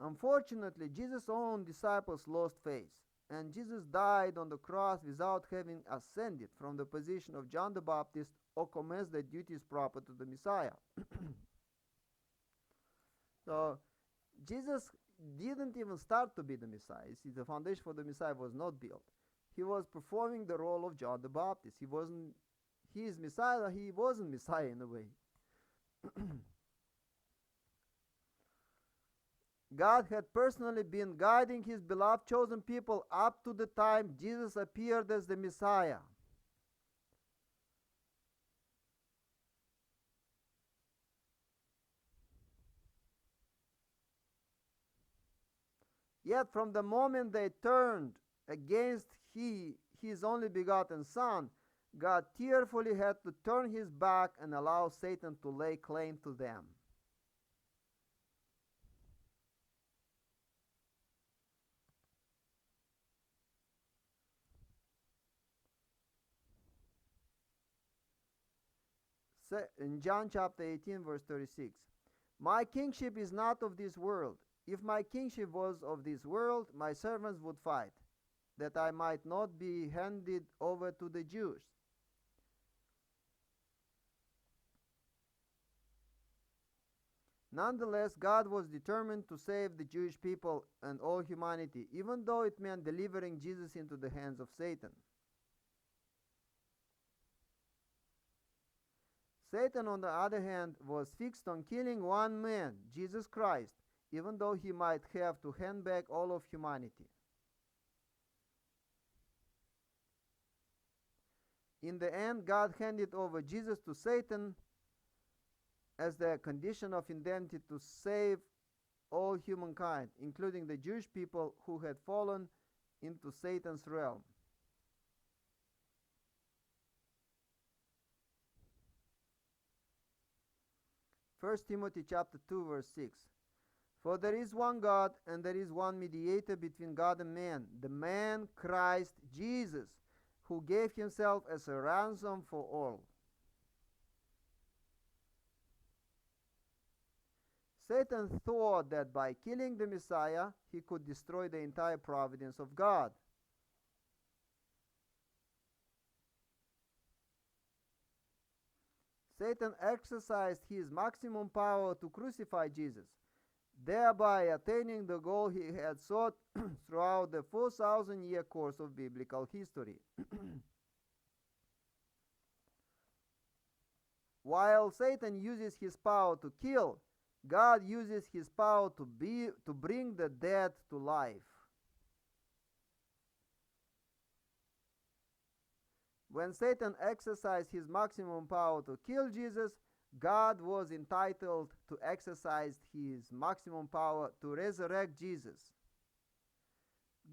Unfortunately, Jesus' own disciples lost faith, and Jesus died on the cross without having ascended from the position of John the Baptist or commenced the duties proper to the Messiah. So, Jesus didn't even start to be the Messiah. You see, the foundation for the Messiah was not built. He was performing the role of John the Baptist. He is Messiah, he wasn't Messiah in a way. God had personally been guiding his beloved chosen people up to the time Jesus appeared as the Messiah. Yet from the moment they turned against his only begotten Son, God tearfully had to turn his back and allow Satan to lay claim to them. In John chapter 18, verse 36, my kingship is not of this world. If my kingship was of this world, my servants would fight, that I might not be handed over to the Jews. Nonetheless, God was determined to save the Jewish people and all humanity, even though it meant delivering Jesus into the hands of Satan. Satan, on the other hand, was fixed on killing one man, Jesus Christ, even though he might have to hand back all of humanity. In the end, God handed over Jesus to Satan as the condition of indemnity to save all humankind, including the Jewish people who had fallen into Satan's realm. First Timothy chapter 2, verse 6. For there is one God, and there is one mediator between God and man, the man Christ Jesus, who gave himself as a ransom for all. Satan thought that by killing the Messiah, he could destroy the entire providence of God. Satan exercised his maximum power to crucify Jesus, thereby attaining the goal he had sought throughout the 4,000-year course of biblical history. While Satan uses his power to kill, God uses his power to bring the dead to life. When Satan exercised his maximum power to kill Jesus, God was entitled to exercise his maximum power to resurrect Jesus.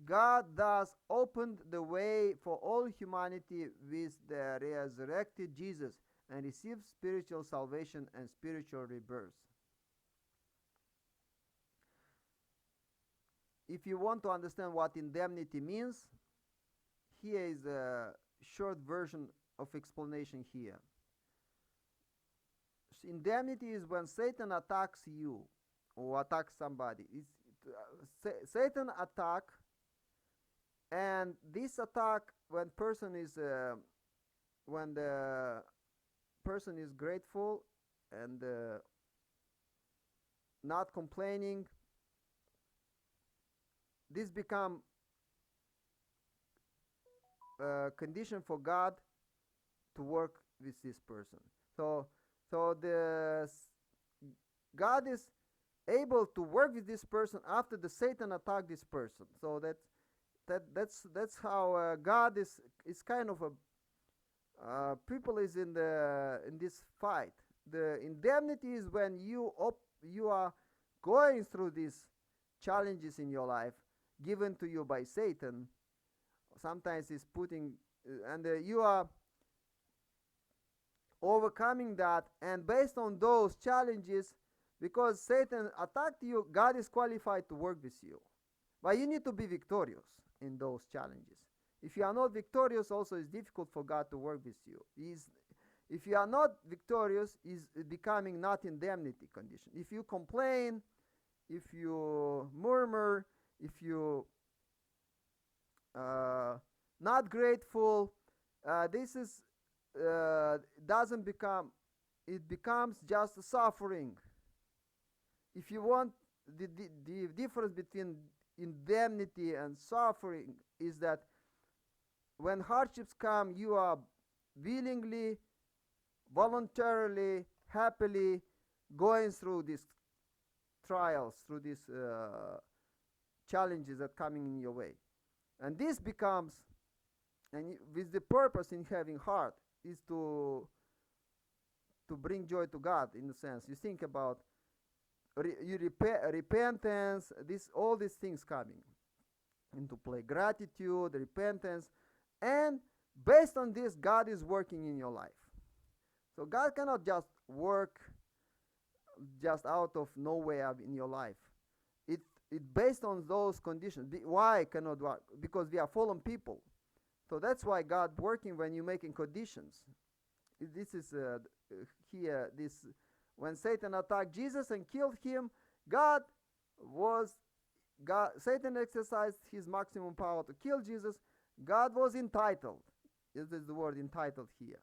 God thus opened the way for all humanity with the resurrected Jesus and received spiritual salvation and spiritual rebirth. If you want to understand what indemnity means, here is a short version of explanation here. Indemnity is when Satan attacks you or attacks somebody. Satan attack, and this attack when the person is grateful and not complaining, this become a condition for God to work with this person. So God is able to work with this person after the Satan attacked this person. So that's how God is kind of a people is in this fight. The indemnity is when you are going through these challenges in your life given to you by Satan. Sometimes it's putting and you are overcoming that, and based on those challenges, because Satan attacked you, God is qualified to work with you. But you need to be victorious in those challenges. If you are not victorious, also it's difficult for God to work with you. If you are not victorious, is becoming not indemnity condition. If you complain, if you murmur, if you not grateful, this is doesn't become, it becomes just suffering. If you want, the difference between indemnity and suffering is that when hardships come, you are willingly, voluntarily, happily going through these trials, through these challenges that are coming in your way. And this becomes, and with the purpose in having heart, is to bring joy to God, in a sense. You think about repentance, all these things coming into play. Gratitude, repentance, and based on this, God is working in your life. So God cannot just work just out of nowhere in your life. It based on those conditions. Why cannot work? Because we are fallen people. So that's why God working when you're making conditions. This is here. This when Satan attacked Jesus and killed him, Satan exercised his maximum power to kill Jesus. God was entitled. This is the word entitled here.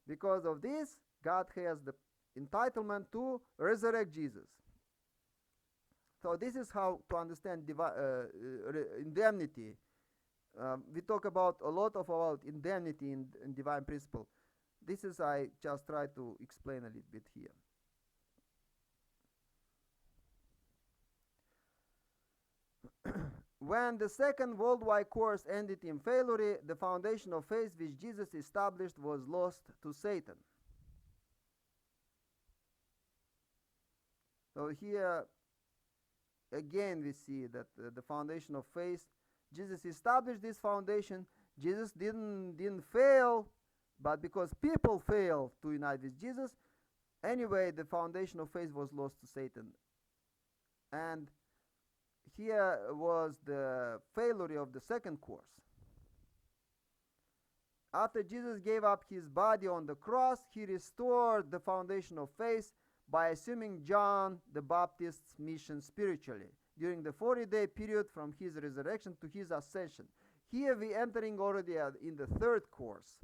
Because of this, God has the entitlement to resurrect Jesus. So this is how to understand indemnity. We talk about a lot about indemnity in divine principle. This is I just try to explain a little bit here. When the Second Worldwide Course ended in failure, the foundation of faith which Jesus established was lost to Satan. So here again we see that the foundation of faith, Jesus established this foundation. Jesus didn't fail, but because people failed to unite with Jesus, anyway, the foundation of faith was lost to Satan. And here was the failure of the second course. After Jesus gave up his body on the cross, he restored the foundation of faith by assuming John the Baptist's mission spiritually during the 40-day period from his resurrection to his ascension. Here we entering already in the third course.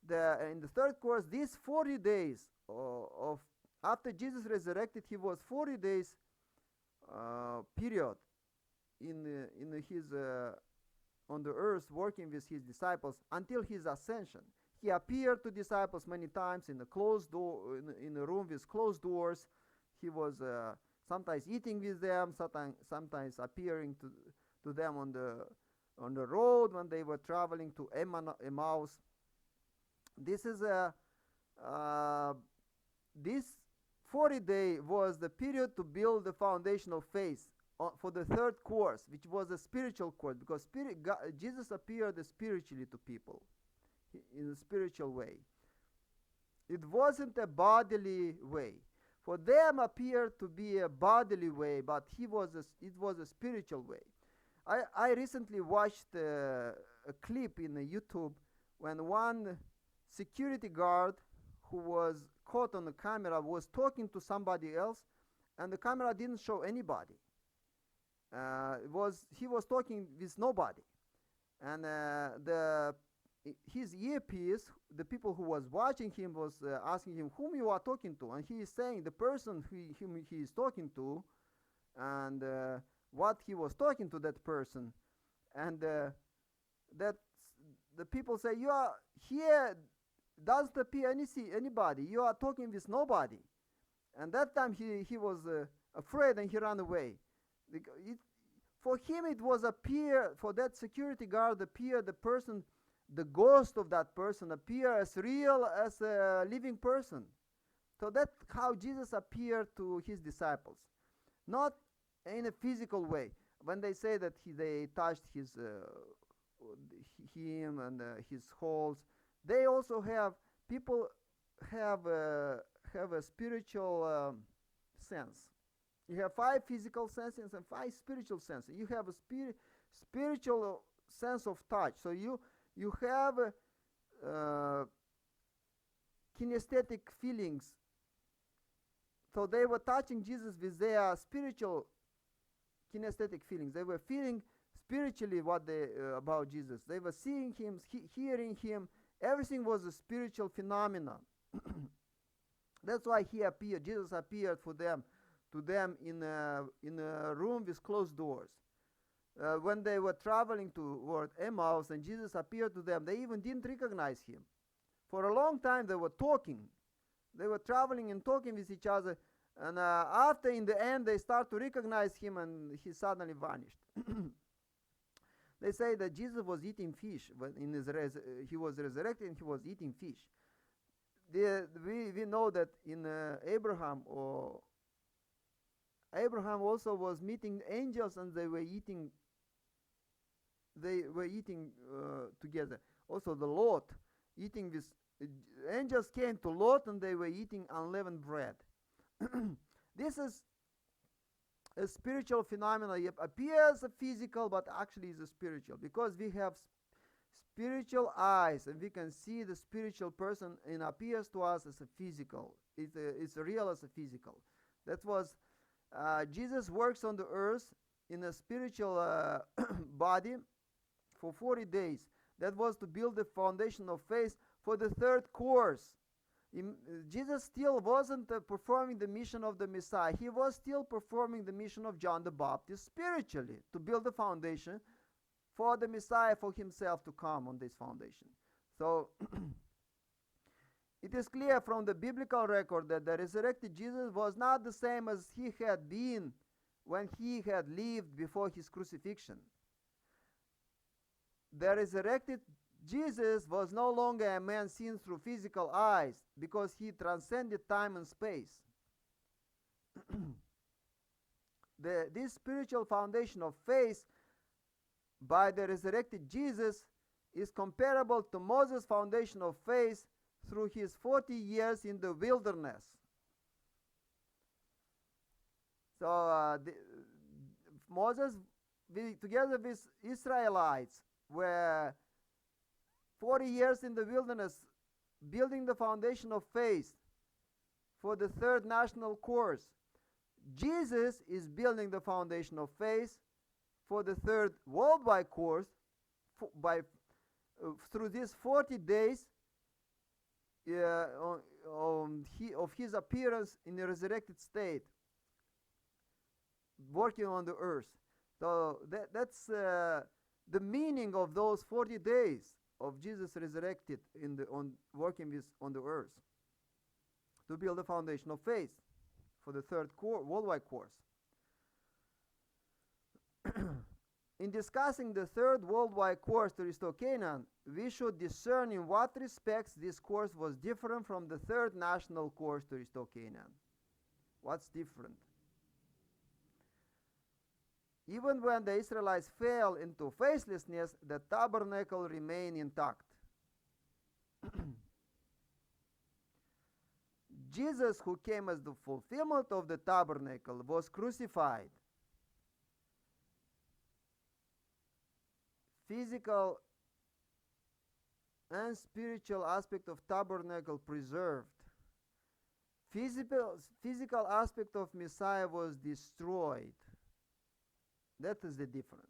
In the third course, these 40 days of after Jesus resurrected, he was 40 days period in his on the earth working with his disciples until his ascension. He appeared to disciples many times in a closed door, in a room with closed doors. He was sometimes eating with them, sometimes appearing to them on the road when they were traveling to Emmaus. This is this 40-day was the period to build the foundation of faith for the third course, which was a spiritual course, because Jesus appeared spiritually to people in a spiritual way. It wasn't a bodily way. For them appeared to be a bodily way, but it was a spiritual way. I recently watched a clip in YouTube when one security guard who was caught on the camera was talking to somebody else, and the camera didn't show anybody. He was talking with nobody, and his earpiece, the people who was watching him was asking him whom you are talking to, and he is saying the person whom he is talking to, and what he was talking to that person, and that the people say, you are here, doesn't appear anybody, you are talking with nobody. And that time he was afraid, and he ran away. For him it was for that security guard appear the person, the ghost of that person appear as real as a living person. So that's how Jesus appeared to his disciples, not in a physical way. When they say that they touched him and his holes, they also people have a spiritual sense. You have 5 physical senses and 5 spiritual senses. You have a spiritual sense of touch. So you have kinesthetic feelings. So they were touching Jesus with their spiritual kinesthetic feelings. They were feeling spiritually about Jesus. They were seeing him, hearing him. Everything was a spiritual phenomenon. That's why Jesus appeared to them in a room with closed doors. When they were traveling toward Emmaus and Jesus appeared to them, they even didn't recognize him. For a long time they were talking. They were traveling and talking with each other, and after, in the end, they start to recognize him, and he suddenly vanished. They say that Jesus was eating fish when he was resurrected, and he was eating fish. We know that in Abraham also was meeting angels, and they were eating together. Also the Lot, eating with angels came to Lot, and they were eating unleavened bread. This is a spiritual phenomenon. It appears physical, but actually is a spiritual, because we have spiritual eyes, and we can see the spiritual person, and appears to us as a physical. It's real as a physical. That was Jesus works on the earth in a spiritual body for 40 days. That was to build the foundation of faith for the third course. Jesus still wasn't performing the mission of the Messiah. He was still performing the mission of John the Baptist spiritually, to build the foundation for the Messiah, for himself to come on this foundation. So it is clear from the biblical record that the resurrected Jesus was not the same as he had been when he had lived before his crucifixion. The resurrected Jesus was no longer a man seen through physical eyes, because he transcended time and space. This spiritual foundation of faith by the resurrected Jesus is comparable to Moses' foundation of faith through his 40 years in the wilderness. So Moses, together with Israelites, were 40 years in the wilderness, building the foundation of faith for the third national course. Jesus is building the foundation of faith for the third worldwide course through these 40 days of his appearance in a resurrected state, working on the earth. So that's the meaning of those 40 days of Jesus resurrected working on the earth, to build the foundation of faith for the third worldwide course. In discussing the third worldwide course to restore Canaan, we should discern in what respects this course was different from the third national course to restore Canaan. What's different? Even when the Israelites fell into faithlessness, the tabernacle remained intact. Jesus, who came as the fulfillment of the tabernacle, was crucified. Physical and spiritual aspect of tabernacle preserved. Physical aspect of Messiah was destroyed. That is the difference.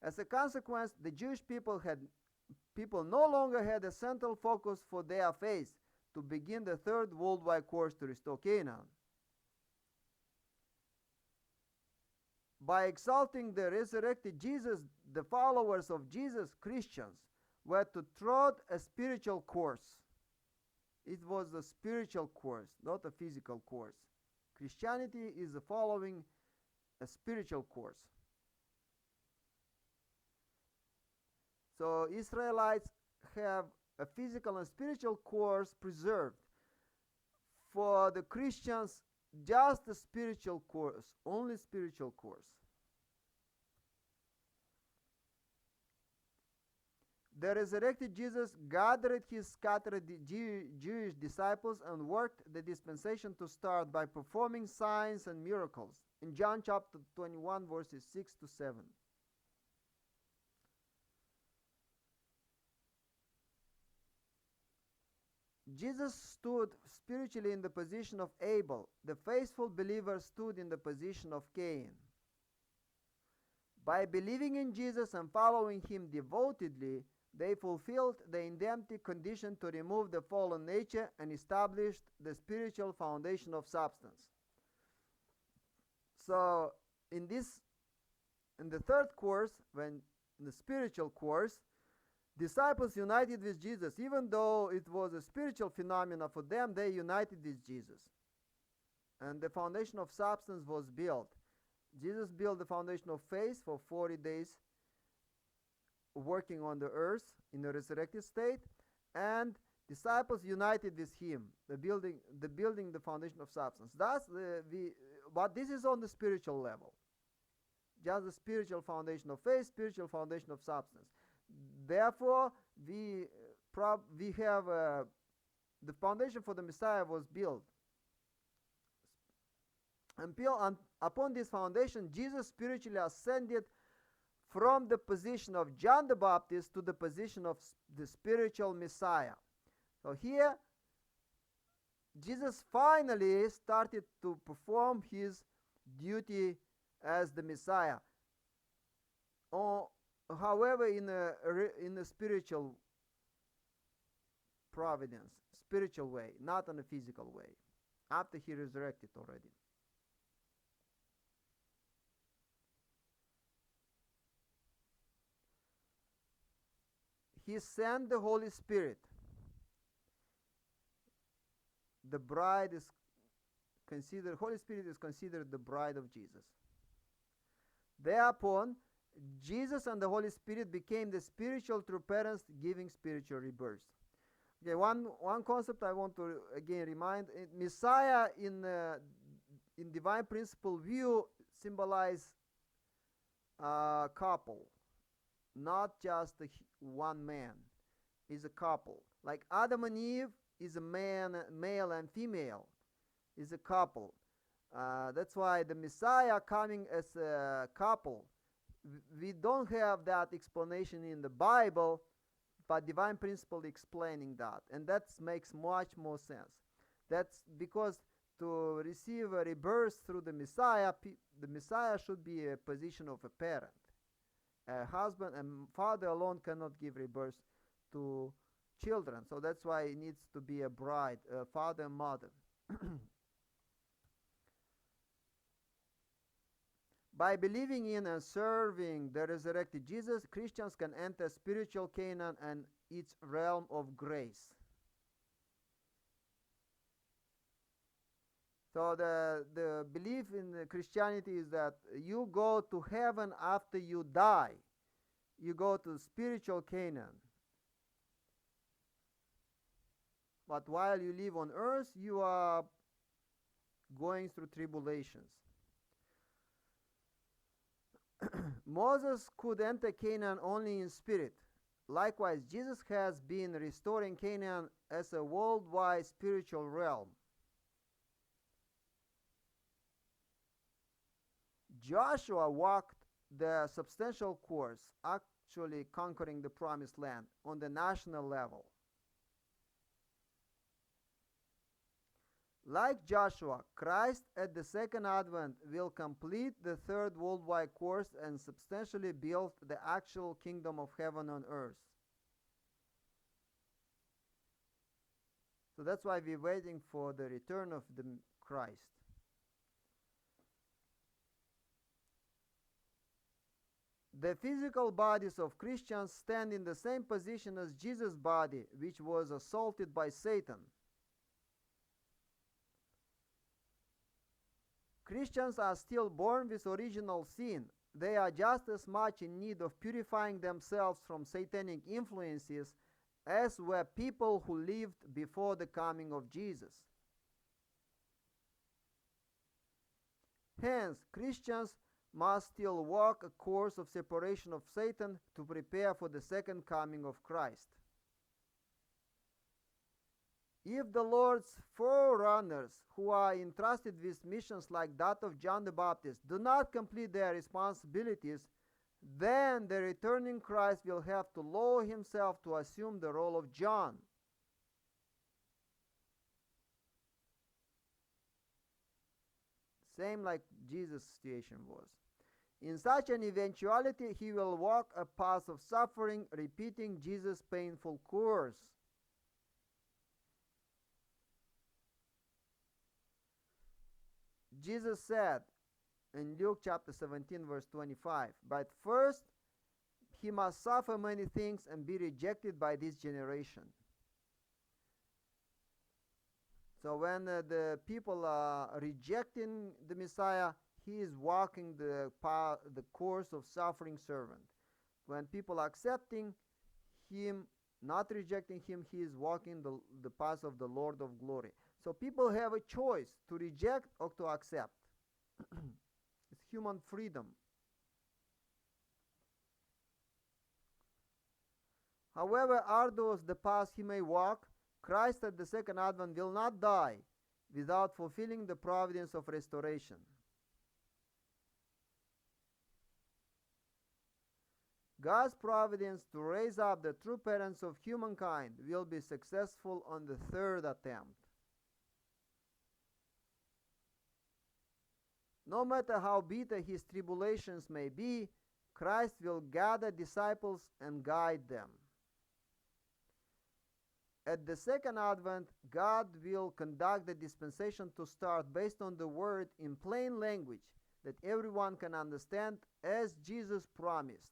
As a consequence, the Jewish people no longer had a central focus for their faith to begin the third worldwide course to restore Canaan. By exalting the resurrected Jesus, the followers of Jesus, Christians, were to trot a spiritual course. It was a spiritual course, not a physical course. Christianity is following a spiritual course. So Israelites have a physical and spiritual course preserved. For the Christians, just a spiritual course, only spiritual course. The resurrected Jesus gathered his scattered Jewish disciples and worked the dispensation to start by performing signs and miracles in John chapter 21 verses 6 to 7. Jesus stood spiritually in the position of Abel. The faithful believer stood in the position of Cain. By believing in Jesus and following him devotedly, they fulfilled the Adamic condition to remove the fallen nature and established the spiritual foundation of substance. So, in the third course, in the spiritual course, disciples united with Jesus. Even though it was a spiritual phenomenon for them, they united with Jesus. And the foundation of substance was built. Jesus built the foundation of faith for 40 days, working on the earth in a resurrected state, and disciples united with him, the building the foundation of substance. But this is on the spiritual level. Just the spiritual foundation of faith, spiritual foundation of substance. Therefore, we have the foundation for the Messiah was built. Upon this foundation, Jesus spiritually ascended from the position of John the Baptist to the position of the spiritual Messiah. So here, Jesus finally started to perform his duty as the Messiah. However, in a spiritual providence, spiritual way, not in a physical way, after he resurrected already. He sent the Holy Spirit. The bride is considered, Holy Spirit is considered the bride of Jesus. Thereupon, Jesus and the Holy Spirit became the spiritual true parents, giving spiritual rebirth. Okay, one concept I want to again remind: Messiah in divine principle view symbolize a couple, not just one man. Is a couple. Like Adam and Eve is a male and female, is a couple. That's why the Messiah coming as a couple. We don't have that explanation in the Bible, but divine principle explaining that, and that makes much more sense. That's because to receive a rebirth through the Messiah should be a position of a parent. A husband and father alone cannot give rebirth to children, so that's why it needs to be a bride, a father and mother. By believing in and serving the resurrected Jesus, Christians can enter spiritual Canaan and its realm of grace. So the belief in Christianity is that you go to heaven after you die. You go to spiritual Canaan. But while you live on earth, you are going through tribulations. Moses could enter Canaan only in spirit. Likewise, Jesus has been restoring Canaan as a worldwide spiritual realm. Joshua walked the substantial course, actually conquering the promised land on the national level. Like Joshua, Christ at the second advent will complete the third worldwide course and substantially build the actual kingdom of heaven on earth. So that's why we're waiting for the return of the Christ. The physical bodies of Christians stand in the same position as Jesus' body, which was assaulted by Satan. Christians are still born with original sin. They are just as much in need of purifying themselves from satanic influences as were people who lived before the coming of Jesus. Hence, Christians must still walk a course of separation of Satan to prepare for the second coming of Christ. If the Lord's forerunners, who are entrusted with missions like that of John the Baptist, do not complete their responsibilities, then the returning Christ will have to lower himself to assume the role of John. Same like Jesus' situation was. In such an eventuality, he will walk a path of suffering, repeating Jesus' painful course. Jesus said in Luke chapter 17 verse 25, "But first he must suffer many things and be rejected by this generation." So when the people are rejecting the Messiah, he is walking the course of suffering servant. When people are accepting him, not rejecting him, he is walking the path of the Lord of glory. So people have a choice to reject or to accept. It's human freedom. However arduous the path he may walk, Christ at the second advent will not die without fulfilling the providence of restoration. God's providence to raise up the true parents of humankind will be successful on the third attempt. No matter how bitter his tribulations may be, Christ will gather disciples and guide them. At the second advent, God will conduct the dispensation to start based on the word in plain language that everyone can understand, as Jesus promised.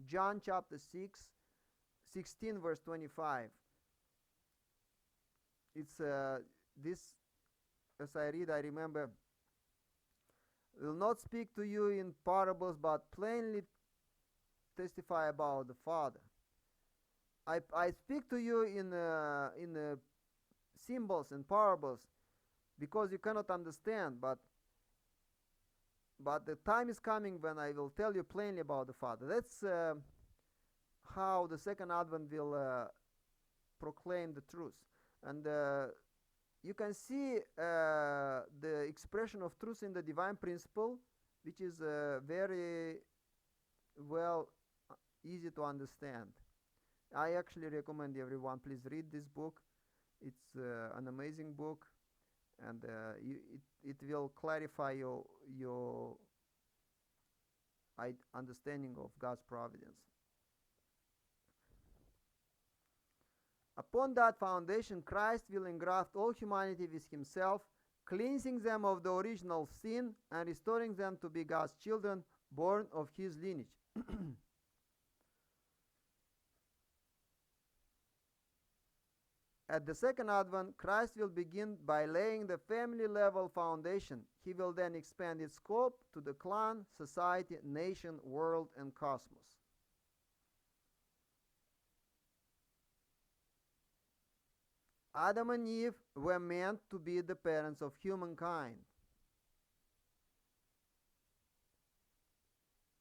John chapter 16 verse 25. It's this, as I read, I remember, "Will not speak to you in parables, but plainly testify about the Father." I speak to you in symbols and parables because you cannot understand, but the time is coming when I will tell you plainly about the Father. That's how the second advent will proclaim the truth. And you can see the expression of truth in the divine principle, which is very well easy to understand. I actually recommend everyone, please read this book. It's an amazing book, and it will clarify your understanding of God's providence. Upon that foundation, Christ will engraft all humanity with himself, cleansing them of the original sin and restoring them to be God's children, born of his lineage. At the second advent, Christ will begin by laying the family level foundation. He will then expand its scope to the clan, society, nation, world, and cosmos. Adam and Eve were meant to be the parents of humankind.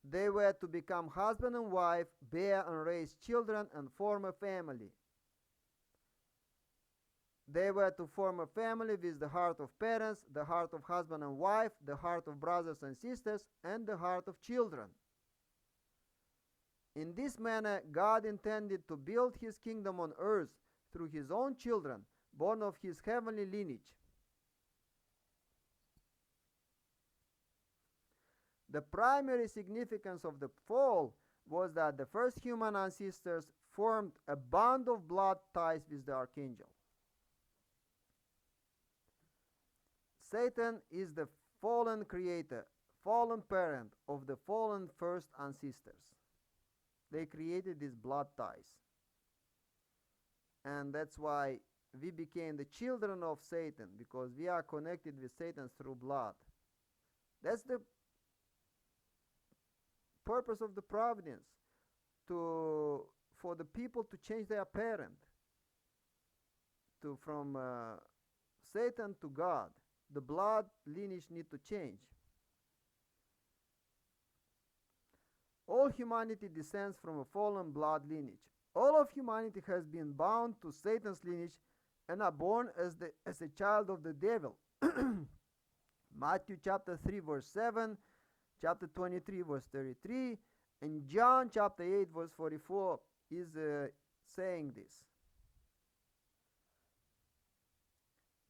They were to become husband and wife, bear and raise children, and form a family. They were to form a family with the heart of parents, the heart of husband and wife, the heart of brothers and sisters, and the heart of children. In this manner, God intended to build his kingdom on earth through his own children, born of his heavenly lineage. The primary significance of the fall was that the first human ancestors formed a bond of blood ties with the archangel. Satan is the fallen creator, fallen parent of the fallen first ancestors. They created these blood ties. And that's why we became the children of Satan, because we are connected with Satan through blood. That's the purpose of the providence, for the people to change their parent from Satan to God. The blood lineage need to change. All humanity descends from a fallen blood lineage. All of humanity has been bound to Satan's lineage and are born as a child of the devil. Matthew chapter 3 verse 7, chapter 23 verse 33, and John chapter 8 verse 44 is saying this.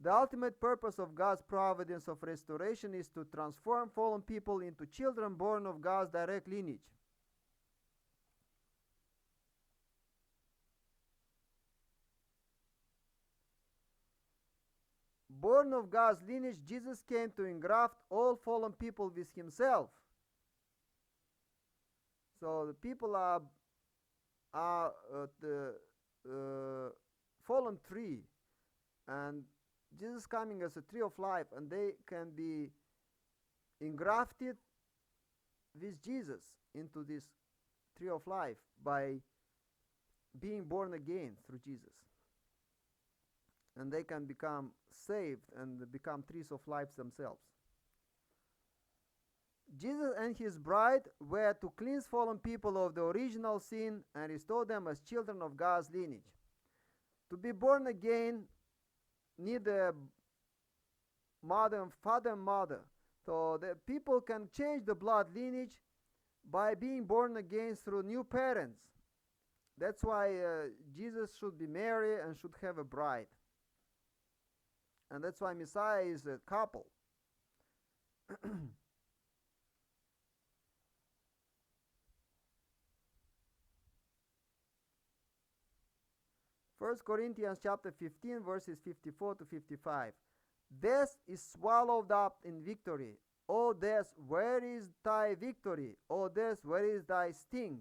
The ultimate purpose of God's providence of restoration is to transform fallen people into children born of God's direct lineage. Born of God's lineage, Jesus came to engraft all fallen people with himself. So the people are the fallen tree, and Jesus coming as a tree of life, and they can be engrafted with Jesus into this tree of life by being born again through Jesus. And they can become saved and become trees of life themselves. Jesus and his bride were to cleanse fallen people of the original sin and restore them as children of God's lineage. To be born again, need a father and mother. So the people can change the blood lineage by being born again through new parents. That's why Jesus should be married and should have a bride. And that's why Messiah is a couple. 1 Corinthians chapter 15 verses 54 to 55. Death is swallowed up in victory. O death, where is thy victory? O death, where is thy sting?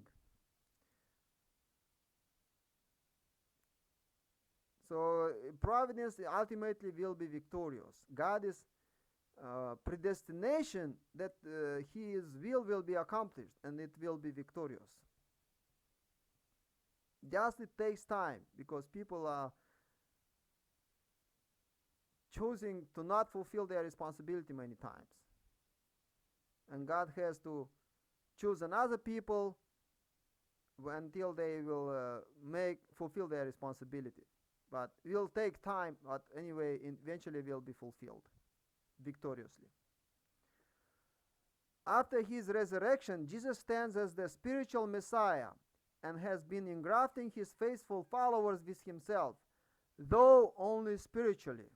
So providence ultimately will be victorious. God is predestination that his will be accomplished, and it will be victorious. Just it takes time, because people are choosing to not fulfill their responsibility many times. And God has to choose another people until they will fulfill their responsibility. But it will take time, but anyway, eventually will be fulfilled victoriously. After his resurrection, Jesus stands as the spiritual Messiah and has been engrafting his faithful followers with himself, though only spiritually.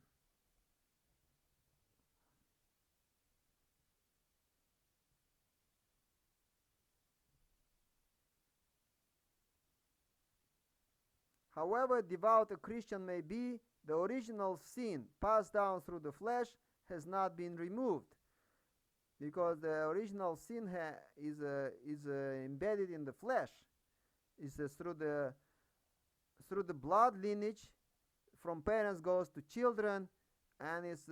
However devout a Christian may be, the original sin passed down through the flesh has not been removed, because the original sin is embedded in the flesh. It's through the blood lineage, from parents goes to children, and it's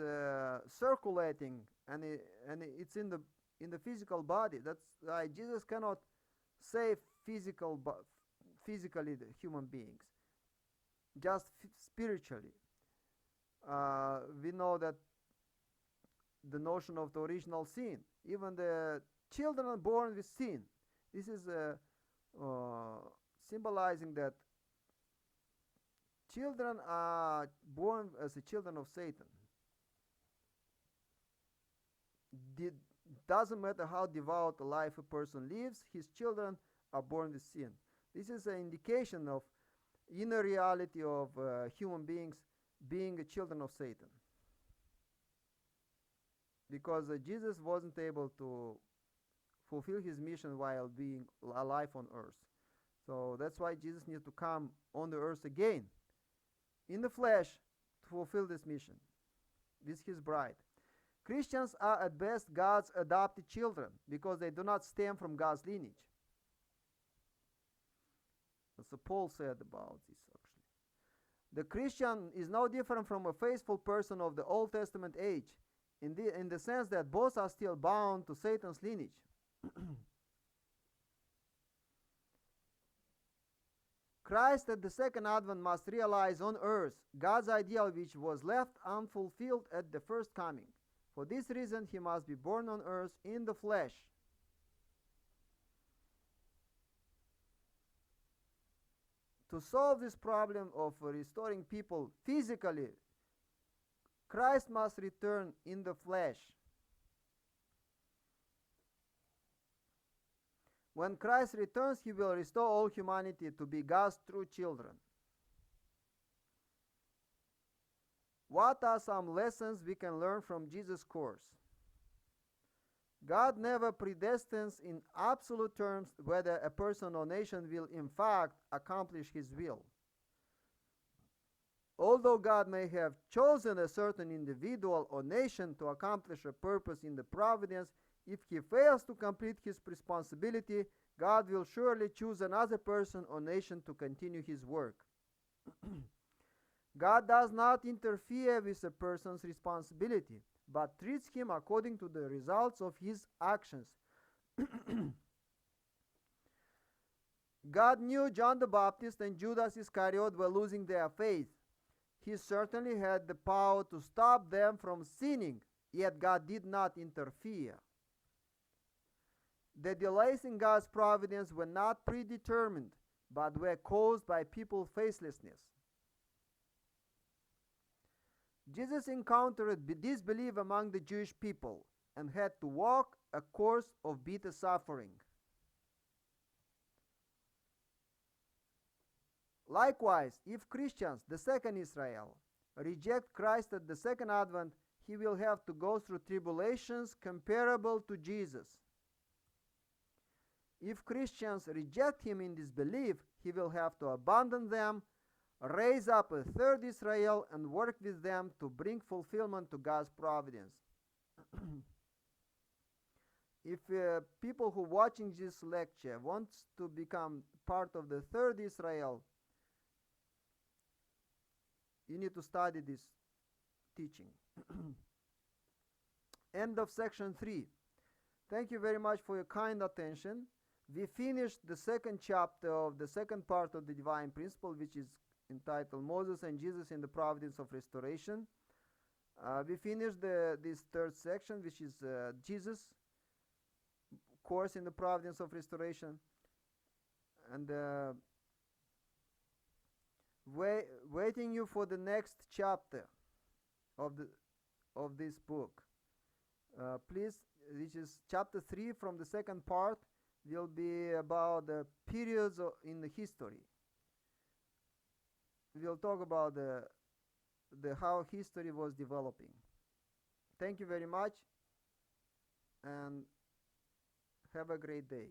circulating, and it's in the physical body. That's why Jesus cannot save physically the human beings, just spiritually. We know that the notion of the original sin, even the children born with sin, This is symbolizing that children are born as the children of Satan. It doesn't matter how devout a life a person lives, his children are born with sin. This is an indication of inner reality of human beings being children of Satan. Because Jesus wasn't able to fulfill his mission while being alive on earth. So that's why Jesus needs to come on the earth again in the flesh to fulfill this mission with his bride. Christians are at best God's adopted children because they do not stem from God's lineage. That's what Paul said about this actually. The Christian is no different from a faithful person of the Old Testament age in the sense that both are still bound to Satan's lineage. Christ at the second advent must realize on earth God's ideal which was left unfulfilled at the first coming. For this reason he must be born on earth in the flesh. To solve this problem of restoring people physically, Christ must return in the flesh. When Christ returns, he will restore all humanity to be God's true children. What are some lessons we can learn from Jesus' course? God never predestines in absolute terms whether a person or nation will in fact accomplish his will. Although God may have chosen a certain individual or nation to accomplish a purpose in the providence, if he fails to complete his responsibility, God will surely choose another person or nation to continue his work. God does not interfere with a person's responsibility, but treats him according to the results of his actions. God knew John the Baptist and Judas Iscariot were losing their faith. He certainly had the power to stop them from sinning, yet God did not interfere. The delays in God's providence were not predetermined, but were caused by people's faithlessness. Jesus encountered disbelief among the Jewish people and had to walk a course of bitter suffering. Likewise, if Christians, the second Israel, reject Christ at the second advent, he will have to go through tribulations comparable to Jesus. If Christians reject him in disbelief, he will have to abandon them, raise up a third Israel, and work with them to bring fulfillment to God's providence. If people who are watching this lecture want to become part of the third Israel, you need to study this teaching. End of section 3. Thank you very much for your kind attention. We finished the second chapter of the second part of the divine principle, which is entitled Moses and Jesus in the Providence of Restoration. We finished this third section, which is Jesus' course in the Providence of Restoration. And waiting you for the next chapter of this book. Please, which is chapter 3 from the second part, will be about the periods in the history. We'll talk about the how history was developing. Thank you very much and have a great day.